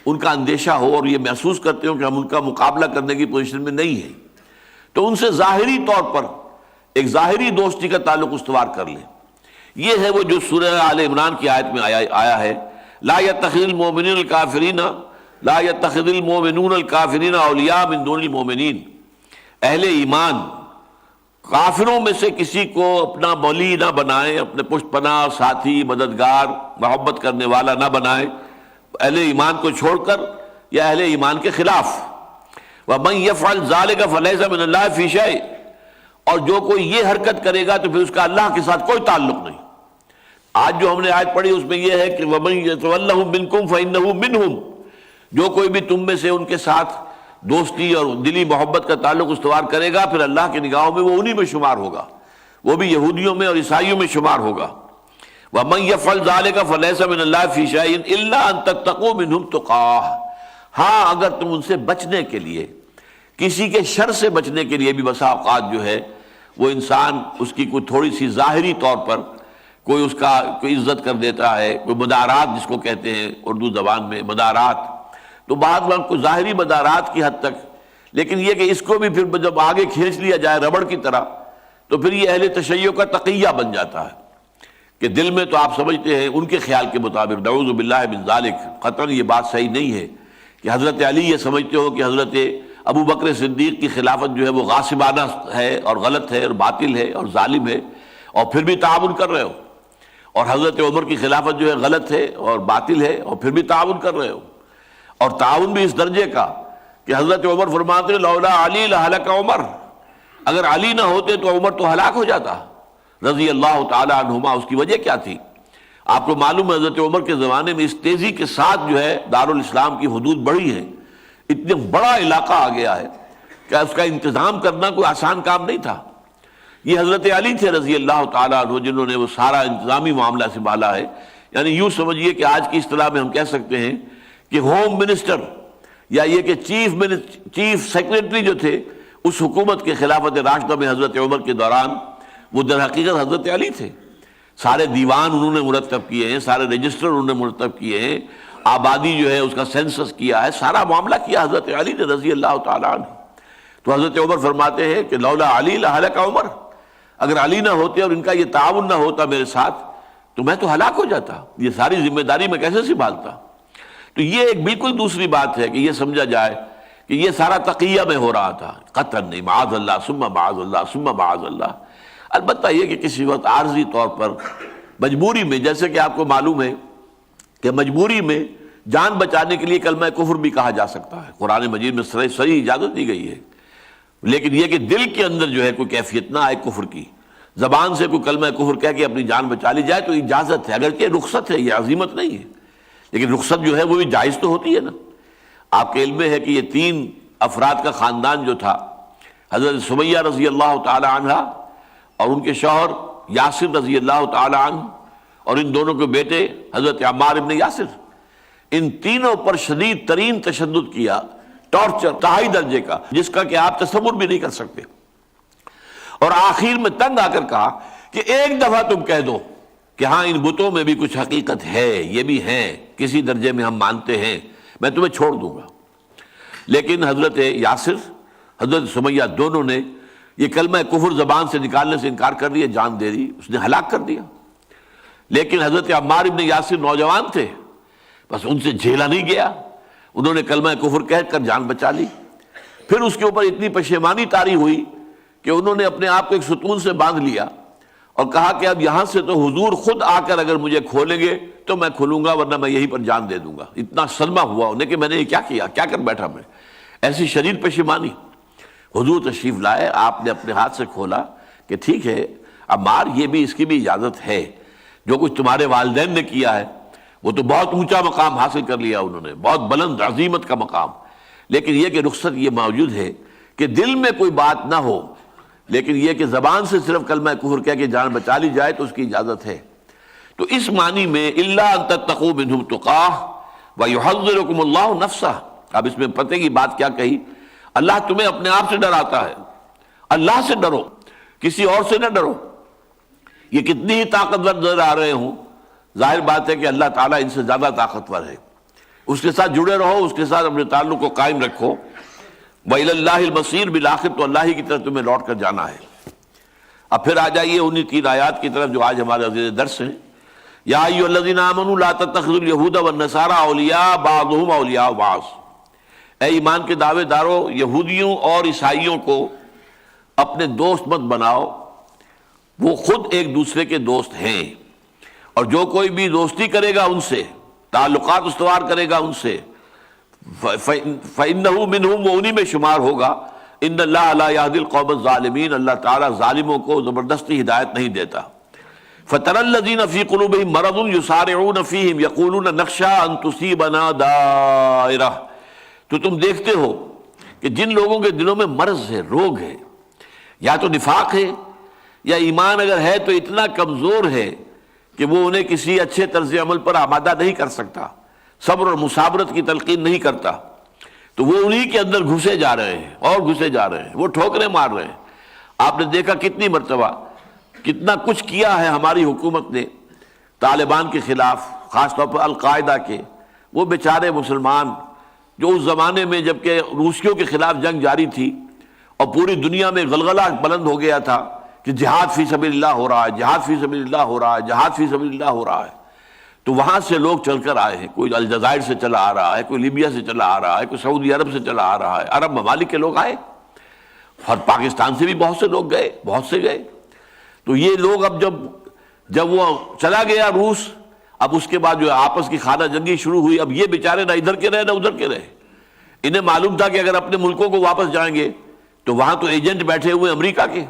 ان کا اندیشہ ہو، اور یہ محسوس کرتے ہوں کہ ہم ان کا مقابلہ کرنے کی پوزیشن میں نہیں ہیں، تو ان سے ظاہری طور پر ایک ظاہری دوستی کا تعلق استوار کر لیں۔ یہ ہے وہ جو سورہ آل عمران کی آیت میں آیا ہے، لا يتخذ المؤمنون الكافرین لا يتخذ المؤمنون الكافرین اولیاء من دون المؤمنین۔ اہل ایمان کافروں میں سے کسی کو اپنا ولی نہ بنائیں، اپنے پشت پناہ، ساتھی، مددگار، محبت کرنے والا نہ بنائیں، اہل ایمان کو چھوڑ کر یا اہل ایمان کے خلاف۔ وَمَن يَفْعَلْ ذَلِكَ فَلَيْسَ مِنَ اللَّهِ فِي شَيْءٍ، اور جو کوئی یہ حرکت کرے گا تو پھر اس کا اللہ کے ساتھ کوئی تعلق نہیں۔ آج جو ہم نے آیت پڑھی اس میں یہ ہے کہ وَمَن يَتَوَلَّهُم مِّنكُمْ فَإِنَّهُ مِنْهُمْ، جو کوئی بھی تم میں سے ان کے ساتھ دوستی اور دلی محبت کا تعلق استوار کرے گا، پھر اللہ کی نگاہوں میں وہ انہی میں شمار ہوگا، وہ بھی یہودیوں میں اور عیسائیوں میں شمار ہوگا۔ وَمَن يَفْعَلْ ذَلِكَ فَلَيْسَ مِنَ اللَّهِ فِي شَيْءٍ إِلَّا أَن تَتَّقُوا مِنْهُمْ تُقَاةً، ہاں اگر تم ان سے بچنے کے لیے، کسی کے شر سے بچنے کے لیے بھی بسا اوقات جو ہے وہ انسان اس کی کوئی تھوڑی سی ظاہری طور پر کوئی اس کا کوئی عزت کر دیتا ہے، کوئی مدارات جس کو کہتے ہیں اردو زبان میں مدارات، تو بعض وقت کوئی ظاہری مدارات کی حد تک، لیکن یہ کہ اس کو بھی پھر جب آگے کھینچ لیا جائے ربڑ کی طرح تو پھر یہ اہل تشیع کا تقیہ بن جاتا ہے کہ دل میں تو آپ سمجھتے ہیں ان کے خیال کے مطابق، نعوذ باللہ من ذالک، قطعاً یہ بات صحیح نہیں ہے کہ حضرت علی یہ سمجھتے ہو کہ حضرت ابو بکر صدیق کی خلافت جو ہے وہ غاصبانہ ہے اور غلط ہے اور باطل ہے اور ظالم ہے، اور پھر بھی تعاون کر رہے ہو، اور حضرت عمر کی خلافت جو ہے غلط ہے اور باطل ہے اور پھر بھی تعاون کر رہے ہو، اور تعاون بھی اس درجے کا کہ حضرت عمر فرماتے ہیں لولا علی لہلک عمر، اگر علی نہ ہوتے تو عمر تو ہلاک ہو جاتا رضی اللہ تعالی عنہما۔ اس کی وجہ کیا تھی؟ آپ کو معلوم ہے حضرت عمر کے زمانے میں اس تیزی کے ساتھ جو ہے دارالاسلام کی حدود بڑھی ہے، اتنا بڑا علاقہ آ گیا ہے کہ اس کا انتظام کرنا کوئی آسان کام نہیں تھا۔ یہ حضرت علی تھے رضی اللہ تعالیٰ عنہ جنہوں نے وہ سارا انتظامی معاملہ سنبھالا ہے۔ یعنی یوں سمجھیے کہ آج کی اصطلاح میں ہم کہہ سکتے ہیں کہ ہوم منسٹر یا یہ کہ چیف سیکریٹری جو تھے اس حکومت کے خلافت راشدہ میں حضرت عمر کے دوران وہ در حقیقت حضرت علی تھے۔ سارے دیوان انہوں نے مرتب کیے ہیں، سارے رجسٹر انہوں نے مرتب کیے ہیں، آبادی جو ہے اس کا سینسس کیا ہے، سارا معاملہ کیا حضرت علی نے رضی اللہ تعالیٰ عنہ۔ تو حضرت عمر فرماتے ہیں کہ لولا علی لہلک عمر، اگر علی نہ ہوتے اور ان کا یہ تعاون نہ ہوتا میرے ساتھ تو میں تو ہلاک ہو جاتا، یہ ساری ذمہ داری میں کیسے سنبھالتا۔ تو یہ ایک بالکل دوسری بات ہے کہ یہ سمجھا جائے کہ یہ سارا تقیہ میں ہو رہا تھا، قطعاً نہیں، معاذ اللہ ثم معاذ اللہ ثم معاذ اللہ۔ البتہ یہ کہ کسی وقت عارضی طور پر مجبوری میں، جیسے کہ آپ کو معلوم ہے کہ مجبوری میں جان بچانے کے لیے کلمہ کفر بھی کہا جا سکتا ہے، قرآن مجید میں صریح اجازت دی گئی ہے، لیکن یہ کہ دل کے اندر جو ہے کوئی کیفیت نہ آئے کفر کی، زبان سے کوئی کلمہ کفر کہہ کے اپنی جان بچا لی جائے تو اجازت ہے، اگرچہ رخصت ہے، یہ عزیمت نہیں ہے، لیکن رخصت جو ہے وہ بھی جائز تو ہوتی ہے نا۔ آپ کے علم میں ہے کہ یہ 3 افراد کا خاندان جو تھا، حضرت سمیہ رضی اللہ تعالی عنہ اور ان کے شوہر یاسر رضی اللہ تعالی عنہ اور ان دونوں کے بیٹے حضرت عمار ابن یاسر، ان تینوں پر شدید ترین تشدد کیا، ٹارچر انتہائی درجے کا، جس کا کہ آپ تصور بھی نہیں کر سکتے، اور آخر میں تنگ آ کر کہا کہ ایک دفعہ تم کہہ دو کہ ہاں ان بتوں میں بھی کچھ حقیقت ہے، یہ بھی ہیں، کسی درجے میں ہم مانتے ہیں، میں تمہیں چھوڑ دوں گا۔ لیکن حضرت یاسر، حضرت سمیہ دونوں نے یہ کلمہ کفر زبان سے نکالنے سے انکار کر دیا، جان دے دی، اس نے ہلاک کر دیا۔ لیکن حضرت عمار ابن یاسر نوجوان تھے، بس ان سے جھیلا نہیں گیا، انہوں نے کلمہ کفر کہہ کر جان بچا لی۔ پھر اس کے اوپر اتنی پشیمانی طاری ہوئی کہ انہوں نے اپنے آپ کو ایک ستون سے باندھ لیا اور کہا کہ اب یہاں سے تو حضور خود آ کر اگر مجھے کھولیں گے تو میں کھلوں گا، ورنہ میں یہیں پر جان دے دوں گا۔ اتنا صدمہ ہوا انہیں کہ میں نے یہ کیا کیا، کیا کر بیٹھا میں، ایسی شدید پشیمانی۔ حضور تشریف لائے، آپ نے اپنے ہاتھ سے کھولا کہ ٹھیک ہے عمار، یہ بھی اس کی بھی اجازت ہے، جو کچھ تمہارے والدین نے کیا ہے وہ تو بہت اونچا مقام حاصل کر لیا انہوں نے، بہت بلند عظیمت کا مقام، لیکن یہ کہ رخصت یہ موجود ہے کہ دل میں کوئی بات نہ ہو، لیکن یہ کہ زبان سے صرف کلمہ کفر کہہ کے جان بچا لی جائے تو اس کی اجازت ہے۔ تو اس معنی میں الا ان تتقوا منهم تقاہ ويحذركم اللہ نفسہ، اب اس میں پتہ کی بات کیا کہی، اللہ تمہیں اپنے آپ سے ڈراتا ہے، اللہ سے ڈرو، کسی اور سے نہ ڈرو۔ یہ کتنی ہی طاقتور نظر آ رہے ہوں، ظاہر بات ہے کہ اللہ تعالیٰ ان سے زیادہ طاقتور ہے، اس کے ساتھ جڑے رہو، اس کے ساتھ اپنے تعلق کو قائم رکھو۔ وَإِلَى اللَّهِ الْمَصِيرُ، بالآخر تو اللہ ہی کی طرف تمہیں لوٹ کر جانا ہے۔ اب پھر آ جائیے انہی 3 آیات کی طرف جو آج ہمارے عزیز درس ہیں۔ یا ایھا الذین آمنوا لا تتخذوا اليہود والنصارى اولیاء بعضهم اولیاء بعض، اے ایمان کے دعوے دارو، یہودیوں اور عیسائیوں کو اپنے دوست مت بناؤ، وہ خود ایک دوسرے کے دوست ہیں، اور جو کوئی بھی دوستی کرے گا ان سے، تعلقات استوار کرے گا ان سے، فَإِنَّهُ مِنْهُمْ، وہ انہی میں شمار ہوگا۔ ان اللہ لا یہدی القوم الظالمین، اللہ تعالیٰ ظالموں کو زبردستی ہدایت نہیں دیتا۔ فَتَرَى الَّذِينَ فِي قُلُوبِهِم مَّرَضٌ يُسَارِعُونَ فِيهِمْ يَقُولُونَ نَخْشَىٰ أَن تُصِيبَنَا دَائِرَةٌ، تو تم دیکھتے ہو کہ جن لوگوں کے دلوں میں مرض ہے، روگ ہے، یا تو نفاق ہے، یا ایمان اگر ہے تو اتنا کمزور ہے کہ وہ انہیں کسی اچھے طرز عمل پر آمادہ نہیں کر سکتا، صبر اور مصابرت کی تلقین نہیں کرتا، تو وہ انہی کے اندر گھسے جا رہے ہیں اور گھسے جا رہے ہیں، وہ ٹھوکریں مار رہے ہیں۔ آپ نے دیکھا کتنی مرتبہ کتنا کچھ کیا ہے ہماری حکومت نے طالبان کے خلاف، خاص طور پر القاعدہ کے، وہ بیچارے مسلمان جو اس زمانے میں جبکہ روسیوں کے خلاف جنگ جاری تھی اور پوری دنیا میں غلغلہ بلند ہو گیا تھا کہ جہاد فی سبیل اللہ ہو رہا ہے، جہاد فی سبیل اللہ ہو رہا ہے، جہاد فی سبیل اللہ ہو رہا ہے، تو وہاں سے لوگ چل کر آئے ہیں، کوئی الجزائر سے چلا آ رہا ہے، کوئی لیبیا سے چلا آ رہا ہے، کوئی سعودی عرب سے چلا آ رہا ہے، عرب ممالک کے لوگ آئے، اور پاکستان سے بھی بہت سے لوگ گئے، بہت سے گئے۔ تو یہ لوگ اب جب وہ چلا گیا روس، اب اس کے بعد جو آپس کی خانہ جنگی شروع ہوئی، اب یہ بیچارے نہ ادھر کے رہے نہ ادھر کے رہے، انہیں معلوم تھا کہ اگر اپنے ملکوں کو واپس جائیں گے تو وہاں تو ایجنٹ بیٹھے ہوئے امریکہ کے،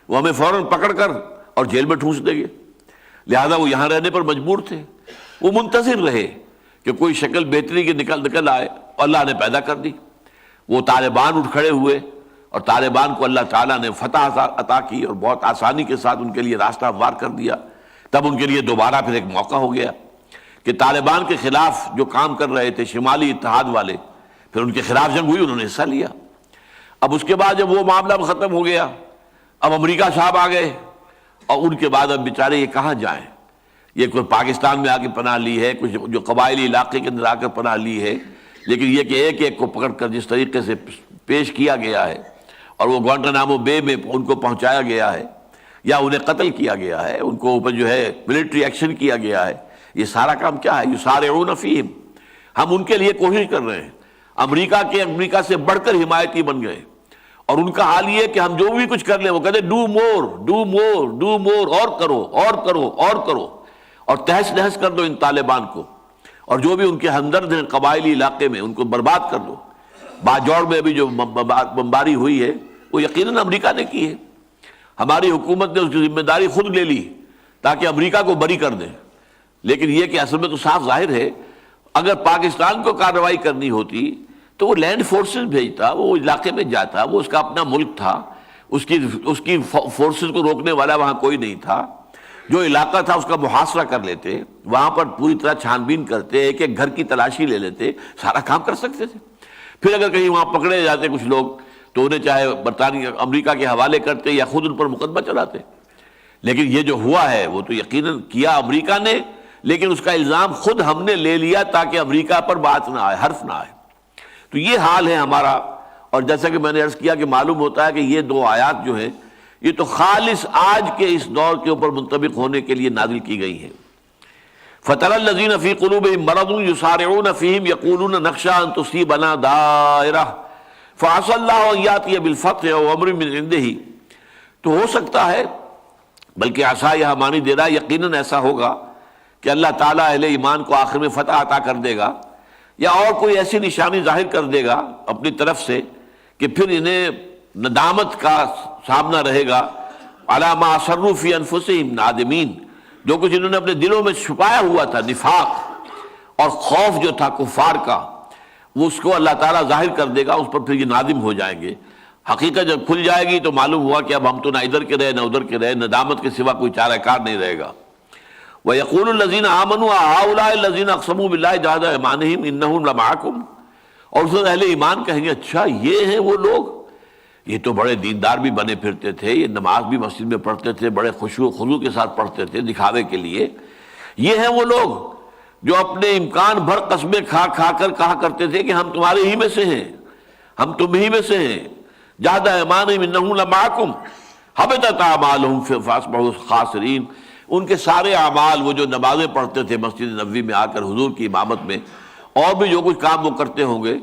وہ ہمیں فوراً پکڑ کر اور جیل میں ٹھونس دیں گے، لہذا وہ یہاں رہنے پر مجبور تھے۔ وہ منتظر رہے کہ کوئی شکل بہتری کی نکل آئے، اللہ نے پیدا کر دی، وہ طالبان اٹھ کھڑے ہوئے، اور طالبان کو اللہ تعالیٰ نے فتح عطا کی اور بہت آسانی کے ساتھ ان کے لیے راستہ ہموار کر دیا۔ تب ان کے لیے دوبارہ پھر ایک موقع ہو گیا کہ طالبان کے خلاف جو کام کر رہے تھے شمالی اتحاد والے، پھر ان کے خلاف جنگ ہوئی، انہوں نے حصہ لیا۔ اب اس کے بعد جب وہ معاملہ ختم ہو گیا، اب امریکہ صاحب آ گئے، اور ان کے بعد اب بیچارے یہ کہاں جائیں، یہ کوئی پاکستان میں آ کے پناہ لی ہے، کچھ جو قبائلی علاقے کے اندر آ کر پناہ لی ہے، لیکن یہ کہ ایک ایک کو پکڑ کر جس طریقے سے پیش کیا گیا ہے اور وہ گوانٹانامو بے میں ان کو پہنچایا گیا ہے، یا انہیں قتل کیا گیا ہے، ان کو اوپر جو ہے ملٹری ایکشن کیا گیا ہے، یہ سارا کام کیا ہے؟ یسارعون فیہم، ہم ان کے لیے کوشش کر رہے ہیں۔ امریکہ سے بڑھ کر حمایتی بن گئے، اور ان کا حال یہ کہ ہم جو بھی کچھ کر لیں وہ کہتے ہیں do more do more do more, اور کرو اور کرو اور کرو، اور تہس نہس کر دو ان طالبان کو، اور جو بھی ان کے ہمدرد ہیں قبائلی علاقے میں ان کو برباد کر دو۔ باجوڑ میں ابھی جو بمباری ہوئی ہے وہ یقیناً امریکہ نے کی ہے، ہماری حکومت نے اس کی ذمہ داری خود لے لی تاکہ امریکہ کو بری کر دیں، لیکن یہ کہ اصل میں تو صاف ظاہر ہے اگر پاکستان کو کارروائی کرنی ہوتی تو وہ لینڈ فورسز بھیجتا، وہ علاقے میں جاتا، وہ اس کا اپنا ملک تھا، اس کی فورسز کو روکنے والا وہاں کوئی نہیں تھا، جو علاقہ تھا اس کا محاصرہ کر لیتے، وہاں پر پوری طرح چھان بین کرتے، ایک ایک گھر کی تلاشی لے لیتے، سارا کام کر سکتے تھے۔ پھر اگر کہیں وہاں پکڑے جاتے کچھ لوگ تو انہیں چاہے برطانیہ امریکہ کے حوالے کرتے یا خود ان پر مقدمہ چلاتے، لیکن یہ جو ہوا ہے وہ تو یقیناً کیا امریکہ نے، لیکن اس کا الزام خود ہم نے لے لیا تاکہ امریکہ پر بات نہ آئے، حرف نہ آئے۔ تو یہ حال ہے ہمارا، اور جیسا کہ میں نے عرض کیا کہ معلوم ہوتا ہے کہ یہ 2 آیات جو ہیں یہ تو خالص آج کے اس دور کے اوپر منطبق ہونے کے لیے نازل کی گئی ہیں۔ فَتَرَى الَّذِينَ فِي قُلُوبِهِم مَّرَضٌ يُسَارِعُونَ فِيهِمْ يَقُولُونَ نَخْشَىٰ أَن تُصِيبَنَا دَائِرَةٌ فَعَسَى اللَّهُ أَن يَأْتِيَ بِالْفَتْحِ أَوْ أَمْرٍ مِّنْ عِندِهِ، تو ہو سکتا ہے بلکہ عصا یہاں معنی دے رہا ہے یقیناً ایسا ہوگا کہ اللہ تعالیٰ اہل ایمان کو آخر میں فتح عطا کر دے گا، یا اور کوئی ایسی نشانی ظاہر کر دے گا اپنی طرف سے کہ پھر انہیں ندامت کا سامنا رہے گا، علی ما اسروا فی انفسہم نادمین، جو کچھ انہوں نے اپنے دلوں میں چھپایا ہوا تھا، نفاق اور خوف جو تھا کفار کا، وہ اس کو اللہ تعالیٰ ظاہر کر دے گا، اس پر پھر یہ نادم ہو جائیں گے۔ حقیقت جب کھل جائے گی تو معلوم ہوا کہ اب ہم تو نہ ادھر کے رہے نہ ادھر کے رہے، ندامت کے سوا کوئی چارہ کار نہیں رہے گا۔ وَيَقُولُ الَّذِينَ آمَنُوا أَهَٰؤُلَاءِ الَّذِينَ أَقْسَمُوا بِاللَّهِ جَهْدَ أَيْمَانِهِمْ إِنَّهُمْ لَمَعَكُمْ، اور اس وقت اہل ایمان کہیں گے اچھا یہ ہیں وہ لوگ، یہ تو بڑے دیندار بھی بنے پھرتے تھے، یہ نماز بھی مسجد میں پڑھتے تھے، بڑے خشوع و خضوع کے ساتھ پڑھتے تھے دکھاوے کے لیے، یہ ہیں وہ لوگ جو اپنے امکان بھر قسمیں کھا کھا کر کہا کرتے تھے کہ ہم تمہارے ہی میں سے ہیں، ہم تم ہی میں سے ہیں، جَهْدَ أَيْمَانِهِمْ إِنَّهُمْ لَمَعَكُمْ حَبِطَتْ أَعْمَالُهُمْ فَأَصْبَحُوا خَاسِرِينَ، ان کے سارے اعمال، وہ جو نمازیں پڑھتے تھے مسجد نبوی میں آ کر حضور کی امامت میں، اور بھی جو کچھ کام وہ کرتے ہوں گے،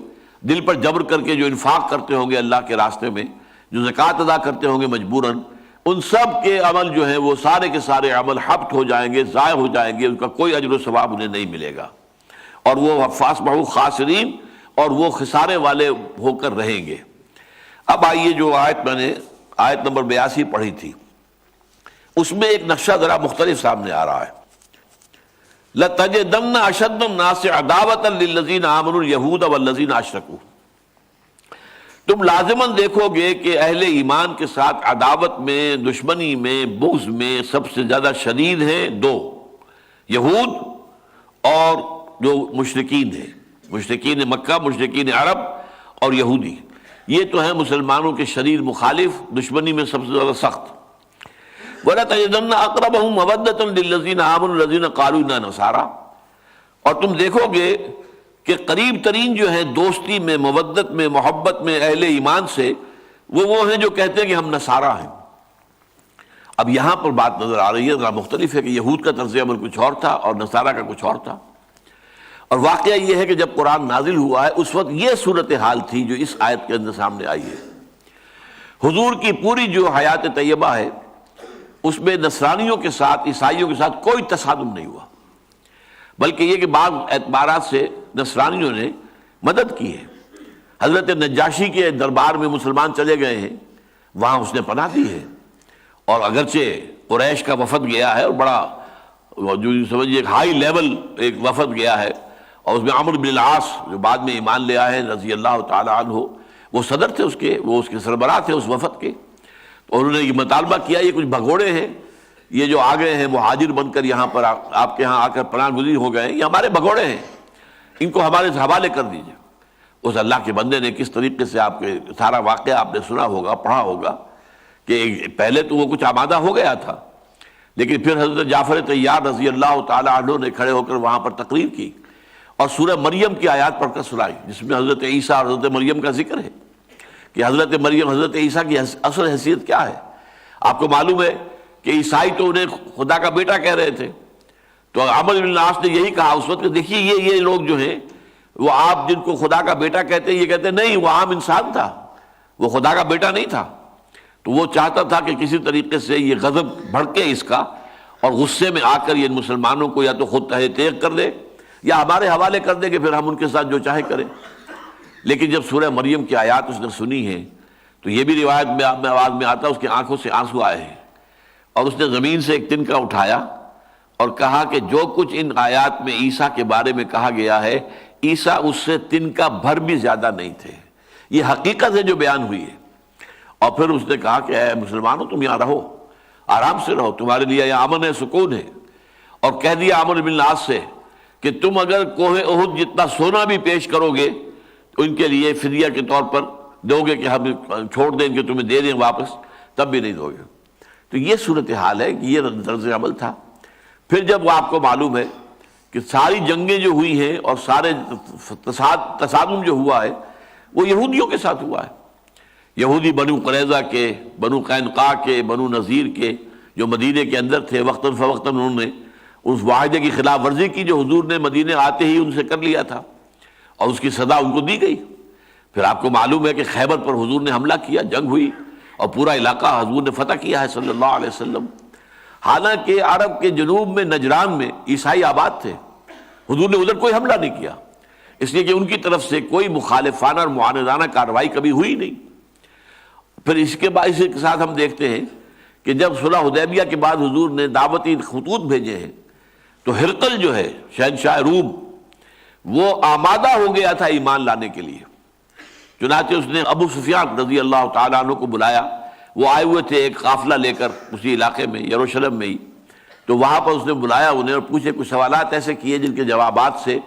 دل پر جبر کر کے جو انفاق کرتے ہوں گے اللہ کے راستے میں، جو زکوٰۃ ادا کرتے ہوں گے مجبوراً، ان سب کے عمل جو ہیں وہ سارے کے سارے عمل حبط ہو جائیں گے، ضائع ہو جائیں گے، ان کا کوئی اجر و ثواب انہیں نہیں ملے گا، اور وہ فَأَصْبَحُوا خَاسِرِينَ، اور وہ خسارے والے ہو کر رہیں گے۔ اب آئیے جو آیت میں نے آیت نمبر 82 پڑھی تھی، اس میں ایک نقشہ ذرا مختلف سامنے آ رہا ہے۔ لَتَجِدَنَّ أَشَدَّ النَّاسِ عَدَاوَةً لِلَّذِينَ آمَنُوا الْيَهُودَ وَالَّذِينَ أَشْرَكُوا، تم لازماً دیکھو گے کہ اہل ایمان کے ساتھ عداوت میں، دشمنی میں، بغض میں سب سے زیادہ شدید ہیں دو، یہود اور جو مشرکین ہیں، مشرکین مکہ، مشرکین عرب اور یہودی، یہ تو ہیں مسلمانوں کے شدید مخالف، دشمنی میں سب سے زیادہ سخت۔ وَلَتَجِدَنَّ أَقْرَبَهُم مَّوَدَّةً لِّلَّذِينَ آمَنُوا الَّذِينَ قَالُوا إِنَّا نَصَارَىٰ، اور تم دیکھو گے کہ قریب ترین جو ہے دوستی میں، مودت میں، محبت میں اہل ایمان سے، وہ ہیں جو کہتے ہیں کہ ہم نصارہ ہیں۔ اب یہاں پر بات نظر آ رہی ہے ذرا مختلف ہے کہ یہود کا طرز عمل کچھ اور تھا اور نصارہ کا کچھ اور تھا، اور واقعہ یہ ہے کہ جب قرآن نازل ہوا ہے اس وقت یہ صورتحال تھی جو اس آیت کے اندر سامنے آئی ہے۔ حضور کی پوری جو حیات طیبہ ہے اس میں نصرانیوں کے ساتھ، عیسائیوں کے ساتھ کوئی تصادم نہیں ہوا، بلکہ یہ کہ بعض اعتبارات سے نصرانیوں نے مدد کی ہے۔ حضرت نجاشی کے دربار میں مسلمان چلے گئے ہیں، وہاں اس نے پناہ دی ہے، اور اگرچہ قریش کا وفد گیا ہے اور بڑا جو سمجھیے ایک ہائی لیول ایک وفد گیا ہے، اور اس میں عمرو بن العاص جو بعد میں ایمان لے آئے ہیں رضی اللہ تعالی عنہ، وہ صدر تھے اس کے، وہ اس کے سربراہ تھے اس وفد کے، تو انہوں نے یہ مطالبہ کیا یہ کچھ بھگوڑے ہیں، یہ جو آ گئے ہیں مہاجر بن کر یہاں پر آپ کے ہاں آ کر پناہ گزین ہو گئے ہیں، یہ ہمارے بھگوڑے ہیں، ان کو ہمارے حوالے کر دیجیے۔ اس اللہ کے بندے نے کس طریقے سے، آپ کے سارا واقعہ آپ نے سنا ہوگا، پڑھا ہوگا کہ پہلے تو وہ کچھ آمادہ ہو گیا تھا، لیکن پھر حضرت جعفر طیار رضی اللہ تعالی عنہ نے کھڑے ہو کر وہاں پر تقریر کی اور سورہ مریم کی آیات پڑھ کر سنائی، جس میں حضرت عیسیٰ اور حضرت مریم کا ذکر ہے کہ حضرت مریم، حضرت عیسیٰ کی اصل حیثیت کیا ہے۔ آپ کو معلوم ہے کہ عیسائی تو انہیں خدا کا بیٹا کہہ رہے تھے، تو عمرو بن العاص نے یہی کہا اس وقت کہ دیکھیے یہ لوگ جو ہیں وہ آپ جن کو خدا کا بیٹا کہتے ہیں، یہ کہتے ہیں نہیں وہ عام انسان تھا، وہ خدا کا بیٹا نہیں تھا۔ تو وہ چاہتا تھا کہ کسی طریقے سے یہ غضب بھڑکے اس کا، اور غصے میں آ کر یہ مسلمانوں کو یا تو خود تہہ تیغ کر دے یا ہمارے حوالے کر دے کہ پھر ہم ان کے ساتھ جو چاہے کریں۔ لیکن جب سورہ مریم کی آیات اس نے سنی ہیں تو یہ بھی روایت میں آواز میں آتا ہے اس کی آنکھوں سے آنسو آئے ہیں، اور اس نے زمین سے ایک تنکا اٹھایا اور کہا کہ جو کچھ ان آیات میں عیسیٰ کے بارے میں کہا گیا ہے، عیسیٰ اس سے تنکا بھر بھی زیادہ نہیں تھے، یہ حقیقت ہے جو بیان ہوئی ہے۔ اور پھر اس نے کہا کہ اے مسلمانوں تم یہاں رہو، آرام سے رہو، تمہارے لیے یہ امن ہے، سکون ہے، اور کہہ دیا عمرو بن العاص سے کہ تم اگر کوہ احد جتنا سونا بھی پیش کرو گے تو ان کے لیے فدیہ کے طور پر دو گے کہ ہم چھوڑ دیں کہ تمہیں دے دیں واپس، تب بھی نہیں دو گے۔ تو یہ صورتحال ہے کہ یہ طرز عمل تھا۔ پھر جب آپ کو معلوم ہے کہ ساری جنگیں جو ہوئی ہیں اور سارے تصادم جو ہوا ہے وہ یہودیوں کے ساتھ ہوا ہے، یہودی بنو قریظہ کے، بنو قینقاع کے، بنو نذیر کے جو مدینے کے اندر تھے، وقتاً فوقتاً انہوں نے اس معاہدے کی خلاف ورزی کی جو حضور نے مدینے آتے ہی ان سے کر لیا تھا، اور اس کی سزا ان کو دی گئی۔ پھر آپ کو معلوم ہے کہ خیبر پر حضور نے حملہ کیا، جنگ ہوئی اور پورا علاقہ حضور نے فتح کیا ہے صلی اللہ علیہ وسلم۔ حالانکہ عرب کے جنوب میں نجران میں عیسائی آباد تھے، حضور نے ادھر کوئی حملہ نہیں کیا، اس لیے کہ ان کی طرف سے کوئی مخالفانہ اور معاندانہ کارروائی کبھی ہوئی نہیں۔ پھر اس کے ساتھ ہم دیکھتے ہیں کہ جب صلح حدیبیہ کے بعد حضور نے دعوتی خطوط بھیجے ہیں تو ہرقل جو ہے شہنشاہ روم، وہ آمادہ ہو گیا تھا ایمان لانے کے لیے، چنانچہ اس نے ابو سفیان رضی اللہ تعالیٰ عنہ کو بلایا، وہ آئے ہوئے تھے ایک قافلہ لے کر اسی علاقے میں یروشلم میں ہی، تو وہاں پر اس نے بلایا انہیں اور پوچھے، کچھ سوالات ایسے کیے جن کے جوابات سے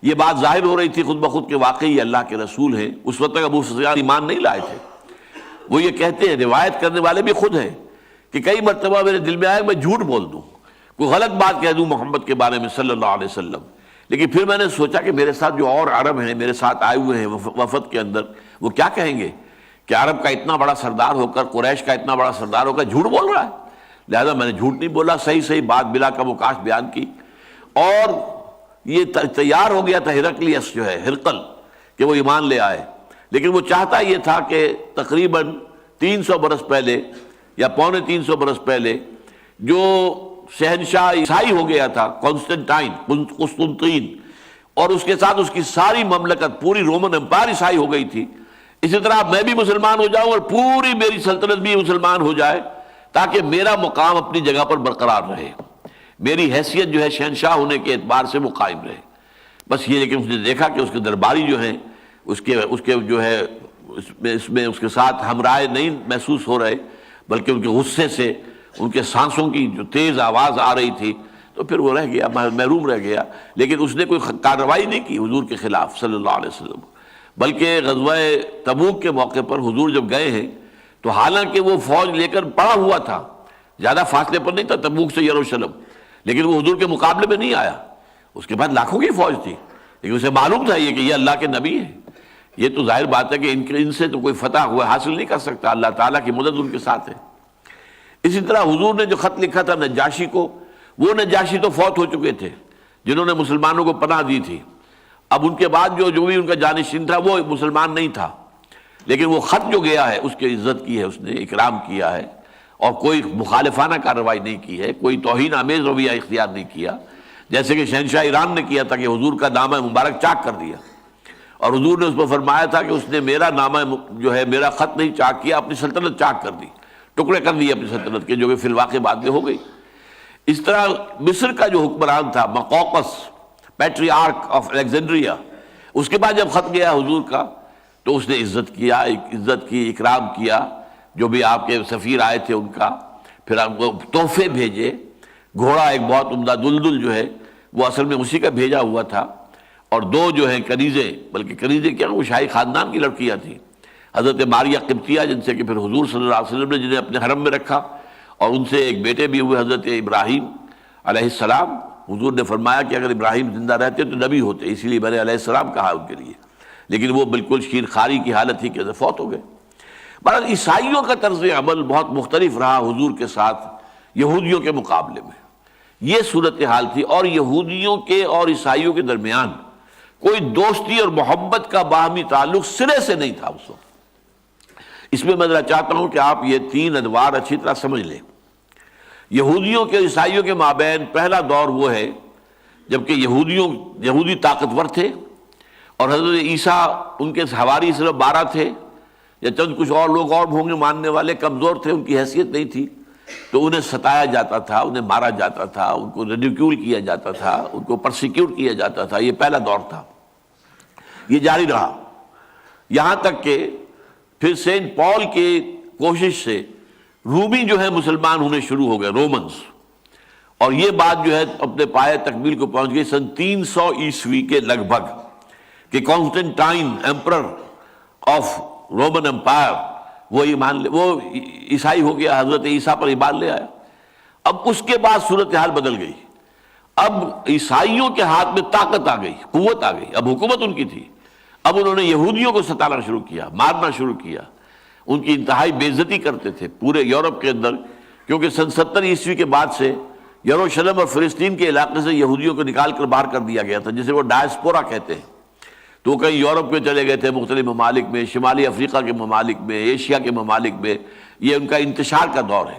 یہ بات ظاہر ہو رہی تھی خود بخود کہ واقعی یہ اللہ کے رسول ہیں۔ اس وقت تک ابو سفیان ایمان نہیں لائے تھے۔ وہ یہ کہتے ہیں، روایت کرنے والے بھی خود ہیں، کہ کئی مرتبہ میرے دل میں آیا کہ میں جھوٹ بول دوں، کوئی غلط بات کہہ دوں محمد کے بارے میں صلی اللہ علیہ وسلم، لیکن پھر میں نے سوچا کہ میرے ساتھ جو اور عرب ہیں میرے ساتھ آئے ہوئے ہیں وفد کے اندر، وہ کیا کہیں گے کہ عرب کا اتنا بڑا سردار ہو کر، قریش کا اتنا بڑا سردار ہو کر جھوٹ بول رہا ہے، لہذا میں نے جھوٹ نہیں بولا، صحیح بات بلا کم و کاش بیان کی۔ اور یہ تیار ہو گیا تھا ہرقلیس جو ہے ہرقل کہ وہ ایمان لے آئے، لیکن وہ چاہتا یہ تھا کہ تقریباً 300 برس پہلے یا پونے 300 برس پہلے جو شہنشاہ عیسائی ہو گیا تھا قسطنطین، اور اس کے ساتھ اس کی ساری مملکت پوری رومن امپائر عیسائی ہو گئی تھی، اسی طرح میں بھی مسلمان ہو جاؤں اور پوری میری سلطنت بھی مسلمان ہو جائے تاکہ میرا مقام اپنی جگہ پر برقرار رہے، میری حیثیت جو ہے شہنشاہ ہونے کے اعتبار سے وہ قائم رہے۔ بس یہ لیکن اس نے دیکھا کہ اس کے درباری جو ہیں اس کے جو ہے اس میں اس کے ساتھ ہمراہ نہیں محسوس ہو رہے، بلکہ ان کے غصے سے ان کے سانسوں کی جو تیز آواز آ رہی تھی، تو پھر وہ رہ گیا، محروم رہ گیا، لیکن اس نے کوئی کارروائی نہیں کی حضور کے خلاف صلی اللہ علیہ وسلم۔ بلکہ غزوہ تبوک کے موقع پر حضور جب گئے ہیں تو حالانکہ وہ فوج لے کر پڑا ہوا تھا، زیادہ فاصلے پر نہیں تھا تبوک سے یروشلم، لیکن وہ حضور کے مقابلے میں نہیں آیا، اس کے بعد لاکھوں کی فوج تھی، لیکن اسے معلوم تھا یہ کہ یہ اللہ کے نبی ہیں، یہ تو ظاہر بات ہے کہ ان سے تو کوئی فتح ہوا حاصل نہیں کر سکتا، اللہ تعالیٰ کی مدد ان کے ساتھ ہے۔ اسی طرح حضور نے جو خط لکھا تھا نجاشی کو، وہ نجاشی تو فوت ہو چکے تھے جنہوں نے مسلمانوں کو پناہ دی تھی، اب ان کے بعد جو بھی ان کا جانشین تھا وہ مسلمان نہیں تھا، لیکن وہ خط جو گیا ہے اس کی عزت کی ہے، اس نے اکرام کیا ہے اور کوئی مخالفانہ کارروائی نہیں کی ہے، کوئی توہین آمیز رویہ اختیار نہیں کیا، جیسے کہ شہنشاہ ایران نے کیا تھا کہ حضور کا نامہ مبارک چاک کر دیا، اور حضور نے اس پر فرمایا تھا کہ اس نے میرا نامہ جو ہے میرا خط نہیں چاک کیا، اپنی سلطنت چاک کر دی، ٹکڑے کر دیے اپنی سلطنت کے، جو کہ فی الواقع بعد میں ہو گئی۔ اس طرح مصر کا جو حکمران تھا مقوقس پیٹریارک آف الیگزینڈریا، اس کے بعد جب خط گیا حضور کا تو اس نے عزت کی، اکرام کیا، جو بھی آپ کے سفیر آئے تھے ان کا، پھر آپ کو تحفے بھیجے، گھوڑا ایک بہت عمدہ دلدل جو ہے وہ اصل میں اسی کا بھیجا ہوا تھا، اور دو جو ہیں کنیزیں، بلکہ کنیزیں کیا وہ شاہی خاندان کی لڑکیاں تھیں، حضرت ماریہ قبطیہ، جن سے کہ پھر حضور صلی اللہ علیہ وسلم نے جنہیں اپنے حرم میں رکھا، اور ان سے ایک بیٹے بھی ہوئے حضرت ابراہیم علیہ السلام۔ حضور نے فرمایا کہ اگر ابراہیم زندہ رہتے تو نبی ہوتے، اسی لیے میں نے علیہ السلام کہا ان کے لیے، لیکن وہ بالکل شیر خاری کی حالت تھی کہ فوت ہو گئے۔ بہرحال عیسائیوں کا طرز عمل بہت مختلف رہا حضور کے ساتھ یہودیوں کے مقابلے میں، یہ صورتحال تھی، اور یہودیوں کے اور عیسائیوں کے درمیان کوئی دوستی اور محبت کا باہمی تعلق سرے سے نہیں تھا اس وقت۔ اس میں میں ذرا چاہتا ہوں کہ آپ یہ تین ادوار اچھی طرح سمجھ لیں۔ یہودیوں کے عیسائیوں کے مابین پہلا دور وہ ہے جبکہ یہودی طاقتور تھے، اور حضرت عیسیٰ ان کے حواری صرف 12 تھے، یا چند کچھ اور لوگ اور ہوں گے ماننے والے، کمزور تھے، ان کی حیثیت نہیں تھی، تو انہیں ستایا جاتا تھا، انہیں مارا جاتا تھا، ان کو ریڈیکیول کیا جاتا تھا، ان کو پرسیکیوٹ کیا جاتا تھا۔ یہ پہلا دور تھا، یہ جاری رہا یہاں تک کہ پھر سینٹ پال کی کوشش سے رومی جو ہے مسلمان ہونے شروع ہو گئے، رومنز، اور یہ بات جو ہے اپنے پائے تکمیل کو پہنچ گئی سن 300 عیسوی کے لگ بھگ، کہ Constantine emperor of Roman empire وہ عیسائی ہو گیا، حضرت عیسیٰ پر ایمان لے آیا۔ اب اس کے بعد صورتحال بدل گئی، اب عیسائیوں کے ہاتھ میں طاقت آ گئی، قوت آ گئی، اب حکومت ان کی تھی، اب انہوں نے یہودیوں کو ستانا شروع کیا، مارنا شروع کیا، ان کی انتہائی بے عزتی کرتے تھے پورے یورپ کے اندر، کیونکہ سن 70 عیسوی کے بعد سے یروشلم اور فلسطین کے علاقے سے یہودیوں کو نکال کر باہر کر دیا گیا تھا، جسے وہ ڈائسپورا کہتے ہیں۔ تو وہ کہیں یورپ میں چلے گئے تھے، مختلف ممالک میں، شمالی افریقہ کے ممالک میں، ایشیا کے ممالک میں، یہ ان کا انتشار کا دور ہے۔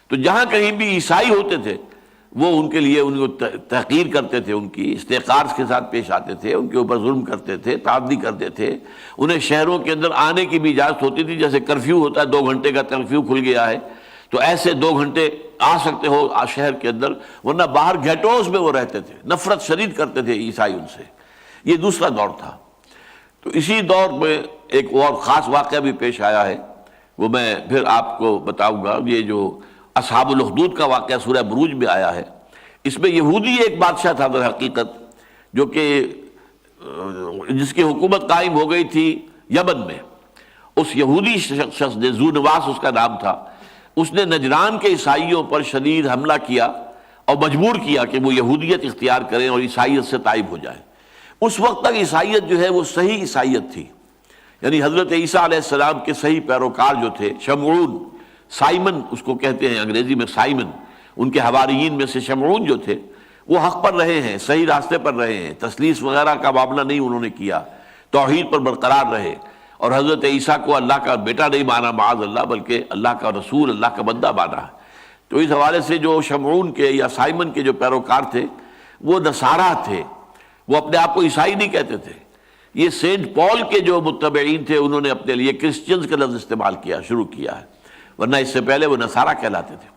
تو جہاں کہیں بھی عیسائی ہوتے تھے وہ ان کے لیے ان کو تحقیر کرتے تھے، ان کی استحقار کے ساتھ پیش آتے تھے، ان کے اوپر ظلم کرتے تھے، تعدی کرتے تھے۔ انہیں شہروں کے اندر آنے کی بھی اجازت ہوتی تھی، جیسے کرفیو ہوتا ہے، 2 گھنٹے کا کرفیو کھل گیا ہے تو ایسے 2 گھنٹے آ سکتے ہو شہر کے اندر، ورنہ باہر گھیٹوز میں وہ رہتے تھے، نفرت شدید کرتے تھے عیسائی ان سے۔ یہ دوسرا دور تھا۔ تو اسی دور میں ایک اور خاص واقعہ بھی پیش آیا ہے، وہ میں پھر آپ کو بتاؤں گا۔ یہ جو اصحاب الاخدود کا واقعہ سورہ بروج میں آیا ہے، اس میں یہودی ایک بادشاہ تھا در حقیقت، جو کہ جس کی حکومت قائم ہو گئی تھی یمن میں۔ اس یہودی شخص نے، ذو نواس اس کا نام تھا، اس نے نجران کے عیسائیوں پر شدید حملہ کیا اور مجبور کیا کہ وہ یہودیت اختیار کریں اور عیسائیت سے تائب ہو جائیں۔ اس وقت تک عیسائیت جو ہے وہ صحیح عیسائیت تھی، یعنی حضرت عیسیٰ علیہ السلام کے صحیح پیروکار جو تھے، شمعون، سائمن اس کو کہتے ہیں انگریزی میں، سائمن، ان کے حواریین میں سے شمعون جو تھے، وہ حق پر رہے ہیں، صحیح راستے پر رہے ہیں، تثلیث وغیرہ کا معاملہ نہیں انہوں نے کیا، توحید پر برقرار رہے، اور حضرت عیسیٰ کو اللہ کا بیٹا نہیں مانا معاذ اللہ، بلکہ اللہ کا رسول، اللہ کا بندہ مانا ہے۔ تو اس حوالے سے جو شمعون کے یا سائمن کے جو پیروکار تھے وہ نصارہ تھے، وہ اپنے آپ کو عیسائی نہیں کہتے تھے۔ یہ سینٹ پال کے جو متبعین تھے انہوں نے اپنے لیے کرسچنز کا لفظ استعمال کیا، شروع کیا ہے، ورنہ اس سے پہلے وہ نصارہ کہلاتے تھے۔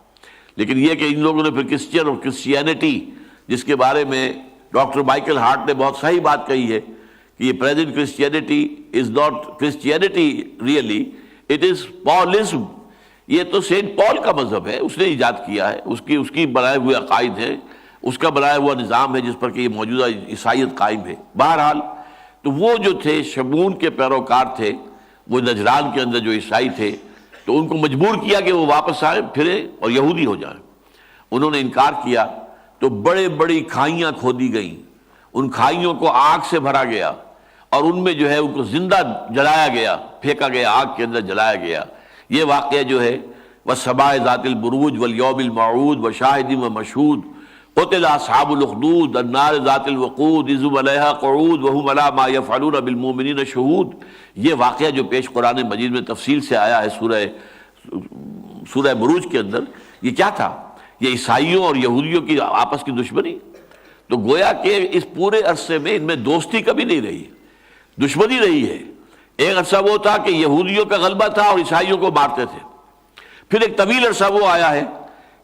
لیکن یہ کہ ان لوگوں نے پھر کرسچن اور کرسچینٹی، جس کے بارے میں ڈاکٹر مائیکل ہارٹ نے بہت صحیح بات کہی ہے کہ یہ present Christianity is not Christianity really, it is Paulism. یہ تو سینٹ پال کا مذہب ہے، اس نے ایجاد کیا ہے، اس کی بنائے ہوئے عقائد ہیں، اس کا بنایا ہوا نظام ہے جس پر کہ یہ موجودہ عیسائیت قائم ہے۔ بہرحال تو وہ جو تھے شمعون کے پیروکار تھے، وہ نجران کے اندر جو عیسائی تھے، تو ان کو مجبور کیا کہ وہ واپس آئیں پھریں اور یہودی ہو جائیں۔ انہوں نے انکار کیا تو بڑے بڑی کھائیاں کھودی گئیں، ان کھائیوں کو آگ سے بھرا گیا اور ان میں جو ہے ان کو زندہ جلایا گیا، پھینکا گیا، آگ کے اندر جلایا گیا۔ یہ واقعہ جو ہے وَالسَّمَاءِ ذَاتِ الْبُرُوجِ وَالْيَوْمِ الْمَوْعُودِ وَشَاهِدٍ وَمَشْهُودٍ قُتِلَ أَصْحَابُ الْأُخْدُودِ النَّارِ ذَاتِ الْوَقُودِ إِذْ هُمْ عَلَيْهَا قُعُودٌ وَهُمْ عَلَىٰ مَا يَفْعَلُونَ بِالْمُؤْمِنِينَ شُهُودٌ۔ یہ واقعہ جو پیش قرآن مجید میں تفصیل سے آیا ہے سورہ بروج کے اندر، یہ کیا تھا؟ یہ عیسائیوں اور یہودیوں کی آپس کی دشمنی۔ تو گویا کہ اس پورے عرصے میں ان میں دوستی کبھی نہیں رہی، دشمنی رہی ہے۔ ایک عرصہ وہ تھا کہ یہودیوں کا غلبہ تھا اور عیسائیوں کو مارتے تھے، پھر ایک طویل عرصہ وہ آیا ہے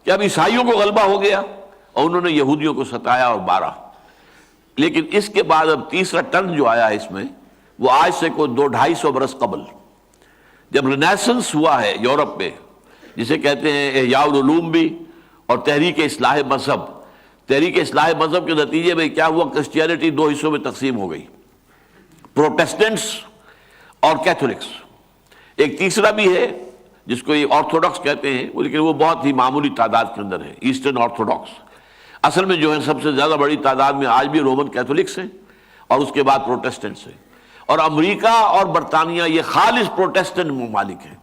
کہ اب عیسائیوں کو غلبہ ہو گیا اور انہوں نے یہودیوں کو ستایا اور مارا۔ لیکن اس کے بعد اب تیسرا ٹرن جو آیا ہے اس میں، وہ آج سے کوئی 200-250 برس قبل جب رینیسنس ہوا ہے یورپ میں، جسے کہتے ہیں احیاء العلوم بھی، اور تحریک اصلاح مذہب۔ تحریک اصلاح مذہب کے نتیجے میں کیا ہوا؟ کرسچینٹی 2 حصوں میں تقسیم ہو گئی، پروٹیسٹنٹس اور کیتھولکس۔ ایک تیسرا بھی ہے جس کو یہ آرتھوڈاکس کہتے ہیں، لیکن وہ بہت ہی معمولی تعداد کے اندر ہے، ایسٹرن آرتھوڈاکس۔ اصل میں جو ہے سب سے زیادہ بڑی تعداد میں آج بھی رومن کیتھولکس ہیں اور اس کے بعد پروٹیسٹنٹس ہیں، اور امریکہ اور برطانیہ یہ خالص پروٹیسٹنٹ ممالک ہیں۔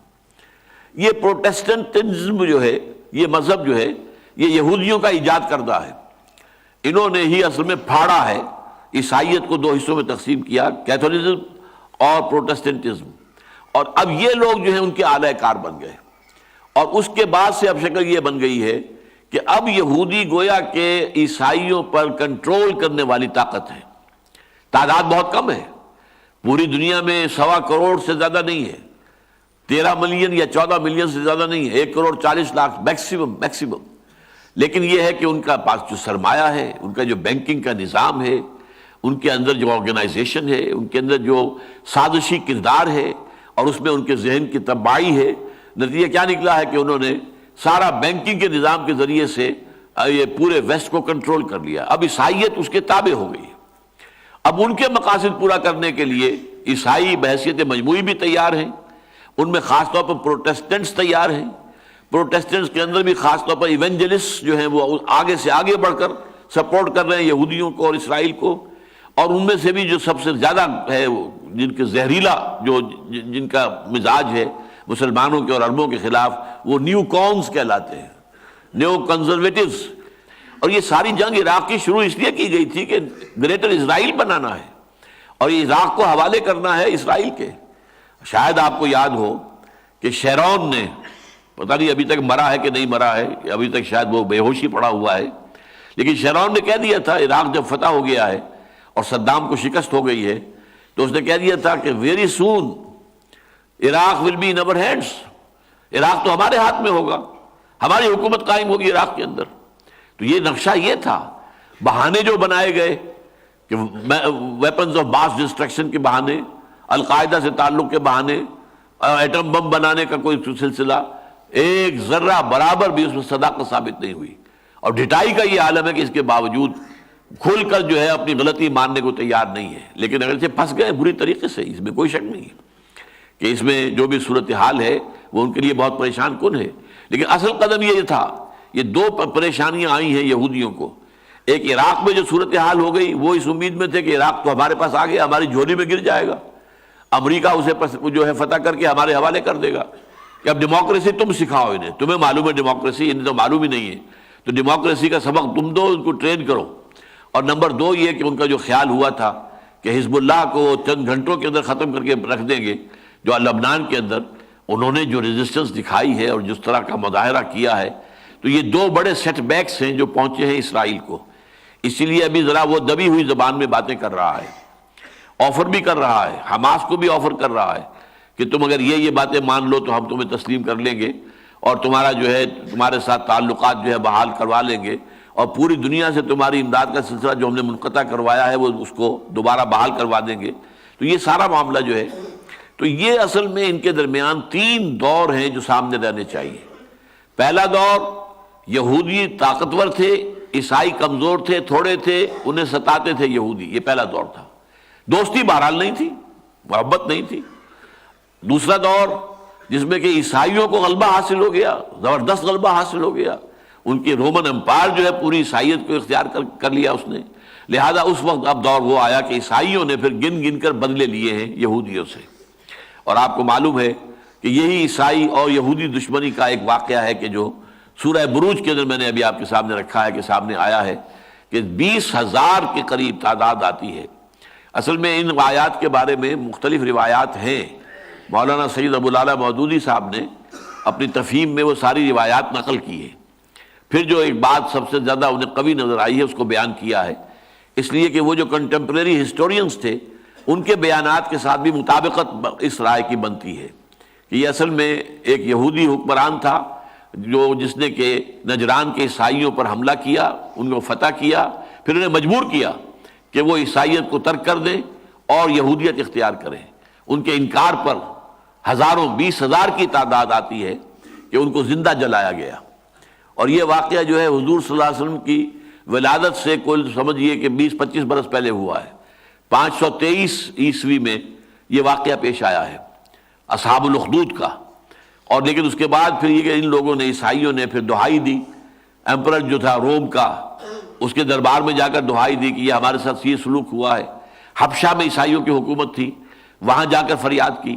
یہ پروٹیسٹنٹزم جو ہے، یہ مذہب جو ہے، یہ یہودیوں کا ایجاد کردہ ہے۔ انہوں نے ہی اصل میں پھاڑا ہے، عیسائیت کو 2 حصوں میں تقسیم کیا، کیتھولزم اور پروٹیسٹنٹزم، اور اب یہ لوگ جو ہیں ان کے اعلی کار بن گئے۔ اور اس کے بعد سے اب شکل یہ بن گئی ہے کہ اب یہودی گویا کہ عیسائیوں پر کنٹرول کرنے والی طاقت ہے۔ تعداد بہت کم ہے، پوری دنیا میں 1.25 کروڑ سے زیادہ نہیں ہے، 13 ملین یا 14 ملین سے زیادہ نہیں ہے، 1.40 کروڑ میکسیمم۔ لیکن یہ ہے کہ ان کا پاس جو سرمایہ ہے، ان کا جو بینکنگ کا نظام ہے، ان کے اندر جو آرگنائزیشن ہے، ان کے اندر جو سازشی کردار ہے، اور اس میں ان کے ذہن کی تباہی ہے۔ نتیجہ کیا نکلا ہے کہ انہوں نے سارا بینکنگ کے نظام کے ذریعے سے یہ پورے ویسٹ کو کنٹرول کر لیا۔ اب عیسائیت اس کے تابع ہو گئی۔ اب ان کے مقاصد پورا کرنے کے لیے عیسائی بحیثیت مجموعی بھی تیار ہیں، ان میں خاص طور پر پروٹیسٹنٹس تیار ہیں۔ پروٹیسٹنٹس کے اندر بھی خاص طور پر ایونجلسٹ جو ہیں وہ آگے سے آگے بڑھ کر سپورٹ کر رہے ہیں یہودیوں کو اور اسرائیل کو، اور ان میں سے بھی جو سب سے زیادہ ہے جن کے زہریلا جن کا مزاج ہے مسلمانوں کے اور عربوں کے خلاف، وہ نیو کونز کہلاتے ہیں، نیو کنزرویٹوز۔ اور یہ ساری جنگ عراق کی شروع اس لیے کی گئی تھی کہ گریٹر اسرائیل بنانا ہے اور یہ عراق کو حوالے کرنا ہے اسرائیل کے۔ شاید آپ کو یاد ہو کہ شیرون نے پتہ نہیں ابھی تک مرا ہے کہ نہیں مرا ہے، ابھی تک شاید وہ بے ہوشی پڑا ہوا ہے، لیکن شیرون نے کہہ دیا تھا عراق جب فتح ہو گیا ہے اور صدام کو شکست ہو گئی ہے تو اس نے کہہ دیا تھا کہ very soon Iraq will be in our hands, Iraq تو ہمارے ہاتھ میں ہوگا، ہماری حکومت قائم ہوگی عراق کے اندر۔ تو یہ نقشہ یہ تھا، بہانے جو بنائے گئے کہ ویپنز آف ماس ڈسٹرکشن کے بہانے، القاعدہ سے تعلق کے بہانے، ایٹم بم بنانے کا کوئی سلسلہ، ایک ذرہ برابر بھی اس میں صداقت ثابت نہیں ہوئی، اور ڈھٹائی کا یہ عالم ہے کہ اس کے باوجود کھل کر جو ہے اپنی غلطی ماننے کو تیار نہیں ہے، لیکن اگرچہ پھنس گئے بری طریقے سے، اس میں کوئی شک نہیں ہے کہ اس میں جو بھی صورتحال ہے وہ ان کے لیے بہت پریشان کن ہے۔ لیکن اصل قدم یہ تھا، یہ دو پریشانیاں آئی ہیں یہودیوں کو، ایک عراق میں جو صورتحال ہو گئی وہ اس امید میں تھے کہ عراق تو ہمارے پاس آ گیا، ہماری جھولی میں گر جائے گا، امریکہ اسے جو ہے فتح کر کے ہمارے حوالے کر دے گا کہ اب ڈیموکریسی تم سکھاؤ انہیں، تمہیں معلوم ہے ڈیموکریسی، انہیں تو معلوم ہی نہیں ہے، تو ڈیموکریسی کا سبق تم دو، ان کو ٹرین کرو۔ اور نمبر دو یہ کہ ان کا جو خیال ہوا تھا کہ حزب اللہ کو چند گھنٹوں کے اندر ختم کر کے رکھ دیں گے، جو لبنان کے اندر انہوں نے جو ریزسٹنس دکھائی ہے اور جس طرح کا مظاہرہ کیا ہے، تو یہ دو بڑے سیٹ بیکس ہیں جو پہنچے ہیں اسرائیل کو، اسی لیے ابھی ذرا وہ دبی ہوئی زبان میں باتیں کر رہا ہے، آفر بھی کر رہا ہے، حماس کو بھی آفر کر رہا ہے کہ تم اگر یہ باتیں مان لو تو ہم تمہیں تسلیم کر لیں گے اور تمہارا جو ہے تمہارے ساتھ تعلقات جو ہے بحال کروا لیں گے، اور پوری دنیا سے تمہاری امداد کا سلسلہ جو ہم نے منقطع کروایا ہے وہ اس کو دوبارہ بحال کروا دیں گے۔ تو یہ سارا معاملہ جو ہے، تو یہ اصل میں ان کے درمیان تین دور ہیں جو سامنے رہنے چاہیے۔ پہلا دور، یہودی طاقتور تھے، عیسائی کمزور تھے، تھوڑے تھے، انہیں ستاتے تھے یہودی، یہ پہلا دور تھا، دوستی بہرحال نہیں تھی، محبت نہیں تھی۔ دوسرا دور جس میں کہ عیسائیوں کو غلبہ حاصل ہو گیا، زبردست غلبہ حاصل ہو گیا، ان کی رومن امپائر جو ہے پوری عیسائیت کو اختیار کر لیا اس نے، لہذا اس وقت اب دور وہ آیا کہ عیسائیوں نے پھر گن گن کر بدلے لیے ہیں یہودیوں سے۔ اور آپ کو معلوم ہے کہ یہی عیسائی اور یہودی دشمنی کا ایک واقعہ ہے کہ جو سورہ بروج کے اندر میں نے ابھی آپ کے سامنے رکھا ہے کہ سامنے آیا ہے کہ 20,000 کے قریب تعداد آتی ہے۔ اصل میں ان آیات کے بارے میں مختلف روایات ہیں، مولانا سید ابو العلا مودودی صاحب نے اپنی تفہیم میں وہ ساری روایات نقل کی ہے، پھر جو ایک بات سب سے زیادہ انہیں قوی نظر آئی ہے اس کو بیان کیا ہے، اس لیے کہ وہ جو کنٹمپریری ہسٹورینز تھے ان کے بیانات کے ساتھ بھی مطابقت اس رائے کی بنتی ہے کہ یہ اصل میں ایک یہودی حکمران تھا جس نے کہ نجران کے عیسائیوں پر حملہ کیا، ان کو فتح کیا، پھر انہیں مجبور کیا کہ وہ عیسائیت کو ترک کر دیں اور یہودیت اختیار کریں۔ ان کے انکار پر ہزاروں 20,000 کی تعداد آتی ہے کہ ان کو زندہ جلایا گیا۔ اور یہ واقعہ جو ہے حضور صلی اللہ علیہ وسلم کی ولادت سے کل سمجھیے کہ 20-25 برس پہلے ہوا ہے، 523 عیسوی میں یہ واقعہ پیش آیا ہے اصحاب الاخدود کا۔ اور لیکن اس کے بعد پھر یہ کہ ان لوگوں نے، عیسائیوں نے پھر دہائی دی، ایمپرر جو تھا روم کا، اس کے دربار میں جا کر دہائی دی کہ یہ ہمارے ساتھ یہ سلوک ہوا ہے۔ حبشہ میں عیسائیوں کی حکومت تھی، وہاں جا کر فریاد کی،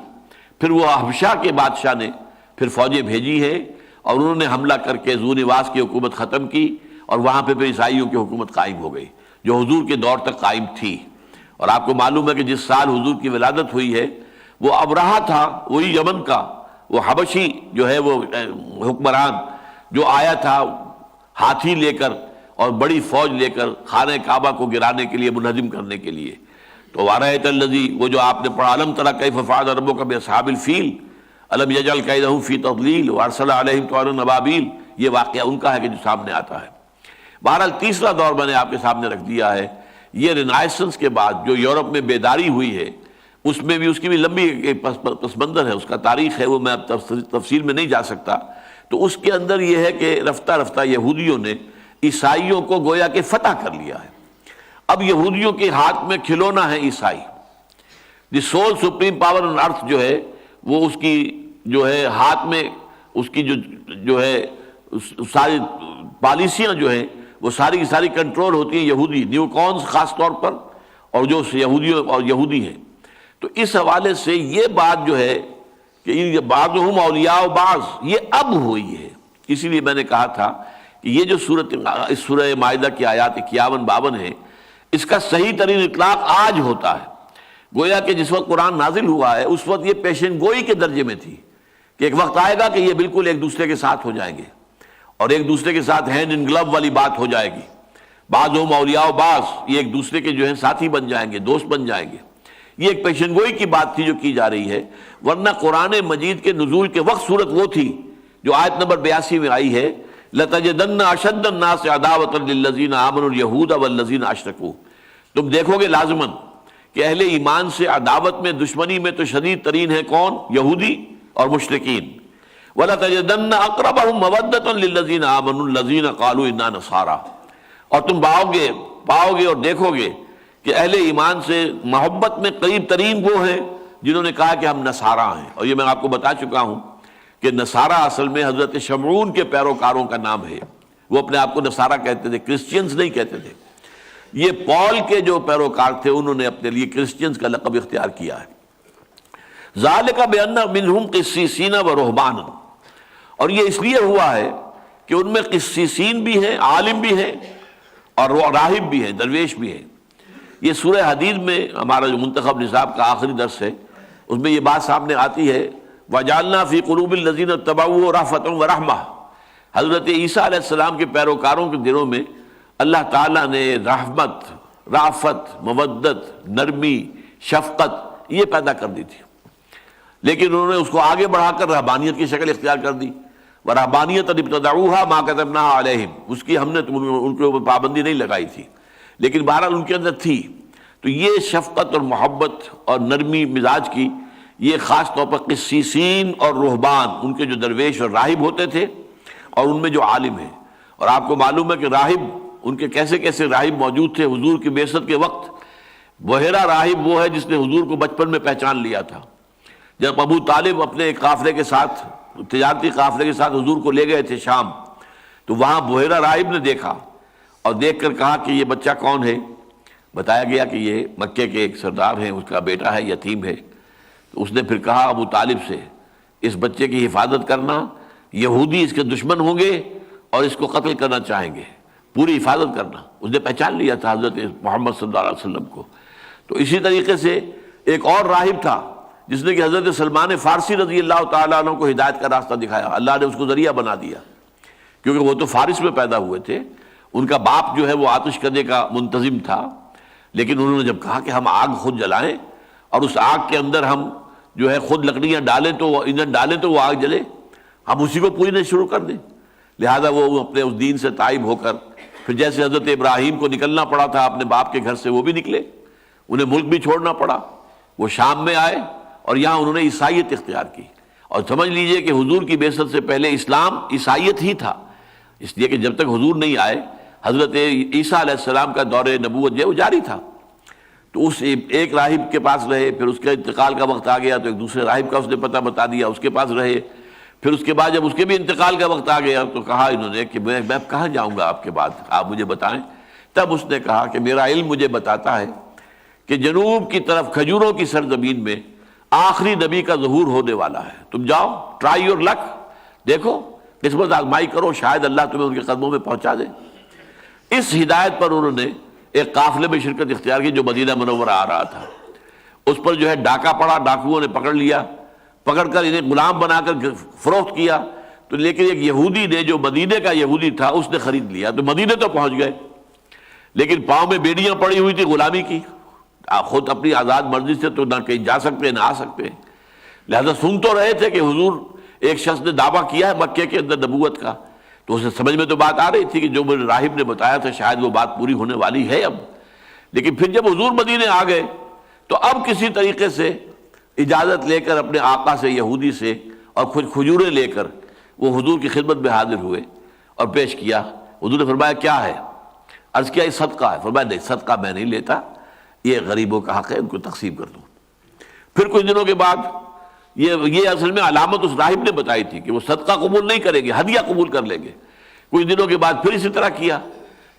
پھر وہ حبشہ کے بادشاہ نے پھر فوجیں بھیجی ہیں اور انہوں نے حملہ کر کے ذو نواس کی حکومت ختم کی، اور وہاں پہ پھر عیسائیوں کی حکومت قائم ہو گئی جو حضور کے دور تک قائم تھی۔ اور آپ کو معلوم ہے کہ جس سال حضور کی ولادت ہوئی ہے وہ ابرہہ تھا، وہی یمن کا وہ حبشی جو ہے وہ حکمران جو آیا تھا ہاتھی لے کر اور بڑی فوج لے کر خانہ کعبہ کو گرانے کے لیے، منہدم کرنے کے لیے۔ تو وَرَأَيْتَ الَّذِي، وہ جو آپ نے پڑھا، أَلَمْ تَرَ كَيْفَ فَعَلَ رَبُّكَ بِأَصْحَابِ الْفِيلِ أَلَمْ يَجْعَلْ كَيْدَهُمْ فِي تَضْلِيلٍ وَأَرْسَلَ عَلَيْهِمْ طَيْرًا أَبَابِيلَ، یہ واقعہ ان کا ہے کہ جو سامنے آتا ہے۔ بہرحال تیسرا دور میں نے آپ کے سامنے رکھ دیا ہے، یہ رینائسنس کے بعد جو یورپ میں بیداری ہوئی ہے، اس میں بھی اس کی بھی لمبی پس منظر ہے، اس کا تاریخ ہے، وہ میں اب تفصیل میں نہیں جا سکتا۔ تو اس کے اندر یہ ہے کہ رفتہ رفتہ یہودیوں نے عیسائیوں کو گویا کہ فتح کر لیا ہے۔ اب یہودیوں کے ہاتھ میں کھلونا ہے عیسائی، دی سول سپریم پاور آن ارتھ جو ہے وہ اس کی جو ہے ہاتھ میں، اس کی جو ہے ساری پالیسیاں جو ہیں وہ ساری کی ساری کنٹرول ہوتی ہیں یہودی، نیو کونز خاص طور پر، اور جو یہودیوں اور یہودی ہیں۔ تو اس حوالے سے یہ بات جو ہے کہ بعضهم اولیاء بعض، یہ اب ہوئی ہے۔ اسی لیے میں نے کہا تھا کہ یہ جو اس سورہ مائدہ کی آیات 51-52 ہے، اس کا صحیح ترین اطلاق آج ہوتا ہے۔ گویا کہ جس وقت قرآن نازل ہوا ہے اس وقت یہ پیشن گوئی کے درجے میں تھی کہ ایک وقت آئے گا کہ یہ بالکل ایک دوسرے کے ساتھ ہو جائیں گے اور ایک دوسرے کے ساتھ ہینڈ ان گلو والی بات ہو جائے گی. بعض ہم اولیاء و بعض یہ ایک دوسرے کے جو ہیں ساتھی بن جائیں گے، دوست بن جائیں گے. یہ ایک پیشن گوئی کی بات تھی جو کی جا رہی ہے، ورنہ قرآن مجید کے نزول کے وقت صورت وہ تھی جو آیت نمبر 82 میں آئی ہے، لَتَجِدَنَّ أَشَدَّ النَّاسِ عَدَاوَةً لِلَّذِينَ آمَنُوا الْيَهُودَ وَالَّذِينَ أَشْرَكُوا. تم دیکھو گے لازماً کہ اہل ایمان سے عداوت میں، دشمنی میں تو شدید ترین ہے کون؟ یہودی اور مشرکین. وَلَتَجِدَنَّ أَقْرَبَهُمْ مَوَدَّةً لِلَّذِينَ آمَنُوا الَّذِينَ قَالُوا إِنَّا نَصَارَىٰ. اور تم پاؤ گے اور دیکھو گے کہ اہل ایمان سے محبت میں قریب ترین وہ ہیں جنہوں نے کہا کہ ہم نصارہ ہیں. اور یہ میں آپ کو بتا چکا ہوں کہ نصارہ اصل میں حضرت شمعون کے پیروکاروں کا نام ہے. وہ اپنے آپ کو نصارہ کہتے تھے، کرسچینز نہیں کہتے تھے. یہ پال کے جو پیروکار تھے انہوں نے اپنے لیے کرسچینز کا لقب اختیار کیا ہے. ذالک بان منہم قسیسین و رہبان. اور یہ اس لیے ہوا ہے کہ ان میں قسیسین بھی ہیں، عالم بھی ہیں اور راہب بھی ہیں، درویش بھی ہیں. یہ سورہ حدید میں ہمارا جو منتخب نصاب کا آخری درس ہے اس میں یہ بات سامنے آتی ہے، وَجَعَلْنَا فِي قُلُوبِ الَّذِينَ اتَّبَعُوهُ رَأْفَةً وَرَحْمَةً. حضرت عیسیٰ علیہ السلام کے پیروکاروں کے دلوں میں اللہ تعالیٰ نے رحمت، رافت، مودت، نرمی، شفقت یہ پیدا کر دی تھی. لیکن انہوں نے اس کو آگے بڑھا کر رہبانیت کی شکل اختیار کر دی. وَرَهْبَانِيَّةً ابْتَدَعُوهَا مَا كَتَبْنَاهَا عَلَيْهِمْ. اس کی ہم نے ان کے اوپر پابندی نہیں لگائی تھی، لیکن بہرحال ان کے اندر تھی. تو یہ شفقت اور محبت اور نرمی مزاج کی یہ خاص طور پر قسیسین اور رہبان، ان کے جو درویش اور راہب ہوتے تھے اور ان میں جو عالم ہیں. اور آپ کو معلوم ہے کہ راہب، ان کے کیسے کیسے راہب موجود تھے حضور کی بعثت کے وقت. بحیرہ راہب وہ ہے جس نے حضور کو بچپن میں پہچان لیا تھا. جب ابو طالب اپنے ایک قافلے کے ساتھ، تجارتی قافلے کے ساتھ حضور کو لے گئے تھے شام، تو وہاں بحیرہ راہب نے دیکھا اور دیکھ کر کہا کہ یہ بچہ کون ہے. بتایا گیا کہ یہ مکے کے ایک سردار ہیں، اس کا بیٹا ہے، یتیم ہے. تو اس نے پھر کہا ابو طالب سے، اس بچے کی حفاظت کرنا، یہودی اس کے دشمن ہوں گے اور اس کو قتل کرنا چاہیں گے، پوری حفاظت کرنا. اس نے پہچان لیا تھا حضرت محمد صلی اللہ علیہ وسلم کو. تو اسی طریقے سے ایک اور راہب تھا جس نے کہ حضرت سلمان فارسی رضی اللہ تعالیٰ عنہ کو ہدایت کا راستہ دکھایا. اللہ نے اس کو ذریعہ بنا دیا کیونکہ وہ تو فارس میں پیدا ہوئے تھے. ان کا باپ جو ہے وہ آتش کدے کا منتظم تھا، لیکن انہوں نے جب کہا کہ ہم آگ خود جلائیں اور اس آگ کے اندر ہم جو ہے خود لکڑیاں ڈالیں تو ایندھن ڈالیں تو وہ آگ جلے، ہم اسی کو پوجنا شروع کر دیں. لہذا وہ اپنے اس دین سے تائب ہو کر پھر جیسے حضرت ابراہیم کو نکلنا پڑا تھا اپنے باپ کے گھر سے، وہ بھی نکلے. انہیں ملک بھی چھوڑنا پڑا، وہ شام میں آئے اور یہاں انہوں نے عیسائیت اختیار کی. اور سمجھ لیجئے کہ حضور کی بعثت سے پہلے اسلام عیسائیت ہی تھا، اس لیے کہ جب تک حضور نہیں آئے حضرت عیسیٰ علیہ السلام کا دور نبوت جو ہے وہ جاری تھا. تو اس ایک راہب کے پاس رہے، پھر اس کے انتقال کا وقت آ گیا تو ایک دوسرے راہب کا اس نے پتہ بتا دیا، اس کے پاس رہے. پھر اس کے بعد جب اس کے بھی انتقال کا وقت آ گیا تو کہا انہوں نے کہ میں کہاں جاؤں گا آپ کے بعد، آپ مجھے بتائیں. تب اس نے کہا کہ میرا علم مجھے بتاتا ہے کہ جنوب کی طرف کھجوروں کی سرزمین میں آخری نبی کا ظہور ہونے والا ہے. تم جاؤ، ٹرائی یور لک، دیکھو قسمت آزمائی کرو، شاید اللہ تمہیں ان کے قدموں میں پہنچا دے. اس ہدایت پر انہوں نے ایک قافلے میں شرکت اختیار کی جو مدینہ منورہ آ رہا تھا. اس پر جو ہے ڈاکہ پڑا، ڈاکوؤں نے پکڑ لیا، پکڑ کر انہیں غلام بنا کر فروخت کیا. تو لیکن ایک یہودی نے جو مدینے کا یہودی تھا اس نے خرید لیا. تو مدینے تو پہنچ گئے لیکن پاؤں میں بیڑیاں پڑی ہوئی تھی غلامی کی، خود اپنی آزاد مرضی سے تو نہ کہیں جا سکتے نہ آ سکتے. لہذا سن تو رہے تھے کہ حضور ایک شخص نے دعویٰ کیا ہے مکے کے اندر نبوت کا، تو اسے سمجھ میں تو بات آ رہی تھی کہ جو میرے راہب نے بتایا تھا شاید وہ بات پوری ہونے والی ہے اب. لیکن پھر جب حضور مدینے آ گئے تو اب کسی طریقے سے اجازت لے کر اپنے آقا سے، یہودی سے، اور کچھ کھجوریں لے کر وہ حضور کی خدمت میں حاضر ہوئے اور پیش کیا. حضور نے فرمایا کیا ہے؟ عرض کیا یہ صدقہ ہے. فرمایا نہیں، صدقہ میں نہیں لیتا، یہ غریبوں کا حق ہے، ان کو تقسیم کر دو. پھر کچھ دنوں کے بعد یہ اصل میں علامت اس راہب نے بتائی تھی کہ وہ صدقہ قبول نہیں کریں گے، ہدیہ قبول کر لیں گے. کچھ دنوں کے بعد پھر اسی طرح کیا.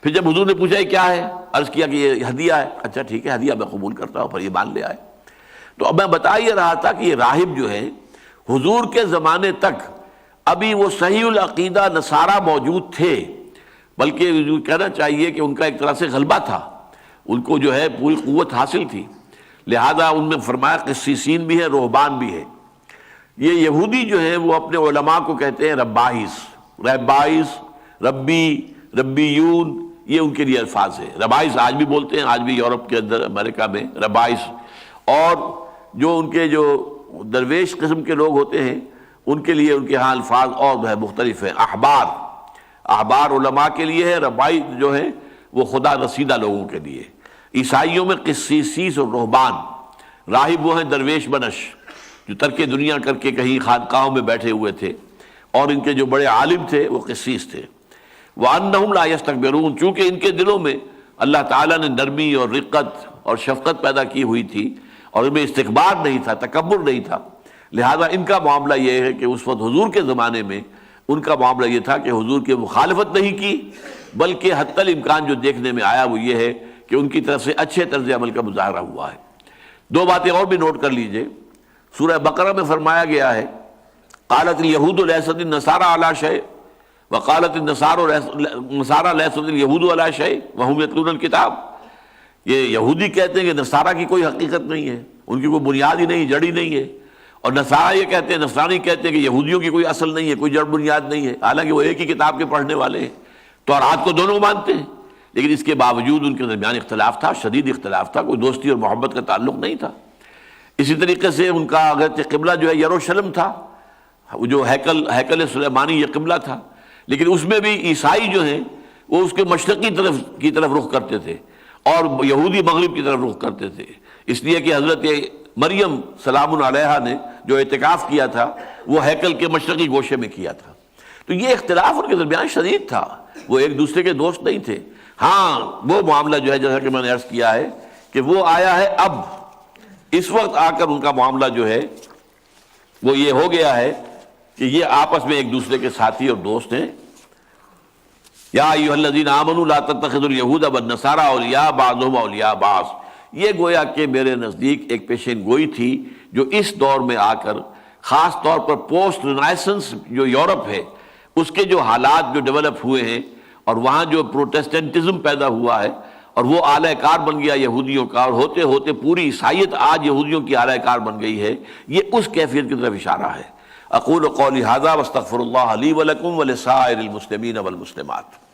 پھر جب حضور نے پوچھا یہ کیا ہے، عرض کیا کہ یہ ہدیہ ہے. اچھا ٹھیک ہے، ہدیہ میں قبول کرتا ہوں. پھر یہ مان لے آئے. تو اب میں بتا یہ رہا تھا کہ یہ راہب جو ہے حضور کے زمانے تک ابھی وہ صحیح العقیدہ نصارہ موجود تھے، بلکہ جو کہنا چاہیے کہ ان کا ایک طرح سے غلبہ تھا، ان کو جو ہے پوری قوت حاصل تھی. لہذا ان میں فرمایا قسیسین بھی ہے، رہبان بھی ہے. یہ یہودی جو ہیں وہ اپنے علماء کو کہتے ہیں ربائس، ربی، ربیون، یہ ان کے لیے الفاظ ہیں۔ ربائس آج بھی بولتے ہیں، آج بھی یورپ کے اندر، امریکہ میں ربائس۔ اور جو ان کے جو درویش قسم کے لوگ ہوتے ہیں ان کے لیے ان کے ہاں الفاظ اور جو ہے مختلف ہیں۔ احبار علماء کے لیے ہے، ربائی جو ہے وہ خدا رسیدہ لوگوں کے لیے۔ عیسائیوں میں قسیس اور رہبان، راہب وہ ہیں درویش بنش جو ترک دنیا کر کے کہیں خانقاہوں میں بیٹھے ہوئے تھے، اور ان کے جو بڑے عالم تھے وہ قسیس تھے۔ وَأَنَّهُمْ لَا يَسْتَكْبِرُونَ، چونکہ ان کے دلوں میں اللہ تعالیٰ نے نرمی اور رقت اور شفقت پیدا کی ہوئی تھی اور ان میں استکبار نہیں تھا، تکبر نہیں تھا، لہذا ان کا معاملہ یہ ہے کہ اس وقت حضور کے زمانے میں ان کا معاملہ یہ تھا کہ حضور کی مخالفت نہیں کی، بلکہ حتی الامکان جو دیکھنے میں آیا وہ یہ ہے کہ ان کی طرف سے اچھے طرز عمل کا مظاہرہ ہوا ہے۔ دو باتیں اور بھی نوٹ کر لیجئے۔ سورہ بقرہ میں فرمایا گیا ہے قالت الیہود لیست النصارى علی شیء وقالت النصارى لیست الیہود علی شیء وہم یتلون الکتاب۔ یہ یہودی کہتے ہیں کہ نصارہ کی کوئی حقیقت نہیں ہے، ان کی کوئی بنیاد ہی نہیں، جڑ ہی نہیں ہے، اور نصارہ یہ کہتے ہیں، نصرانی کہتے ہیں کہ یہودیوں کی کوئی اصل نہیں ہے، کوئی جڑ بنیاد نہیں ہے، حالانکہ وہ ایک ہی کتاب کے پڑھنے والے ہیں، تورات کو دونوں مانتے ہیں، لیکن اس کے باوجود ان کے درمیان اختلاف تھا، شدید اختلاف تھا، کوئی دوستی اور محبت کا تعلق نہیں تھا۔ اسی طریقے سے ان کا اگرچہ قبلہ جو ہے یروشلم تھا، جو ہیکل سلیمانی یہ قبلہ تھا، لیکن اس میں بھی عیسائی جو ہیں وہ اس کے مشرقی کی طرف رخ کرتے تھے اور یہودی مغرب کی طرف رخ کرتے تھے، اس لیے کہ حضرت مریم سلام علیہا نے جو اعتکاف کیا تھا وہ ہیکل کے مشرقی گوشے میں کیا تھا۔ تو یہ اختلاف ان کے درمیان شدید تھا، وہ ایک دوسرے کے دوست نہیں تھے۔ ہاں وہ معاملہ جو ہے جیسا کہ میں نے عرض کیا ہے کہ وہ آیا ہے اب، اس وقت آ کر ان کا معاملہ جو ہے وہ یہ ہو گیا ہے کہ یہ آپس میں ایک دوسرے کے ساتھی اور دوست ہیں۔ یا ایھا الذین آمنوا لا تتخذوا اليہود والنصارى اولیاء بعضهم اولیاء بعض، یہ گویا کہ میرے نزدیک ایک پیشین گوئی تھی جو اس دور میں آ کر خاص طور پر پوسٹ رینائسنس جو یورپ ہے اس کے جو حالات جو ڈیولپ ہوئے ہیں اور وہاں جو پروٹیسٹنٹزم پیدا ہوا ہے اور وہ اعلی کار بن گیا یہودیوں کا، اور ہوتے ہوتے پوری عیسائیت آج یہودیوں کی اعلی کار بن گئی ہے، یہ اس کیفیت کی طرف اشارہ ہے۔ اقول قولی ھذا واستغفر اللہ لی ولکم ولسائر المسلمین والمسلمات۔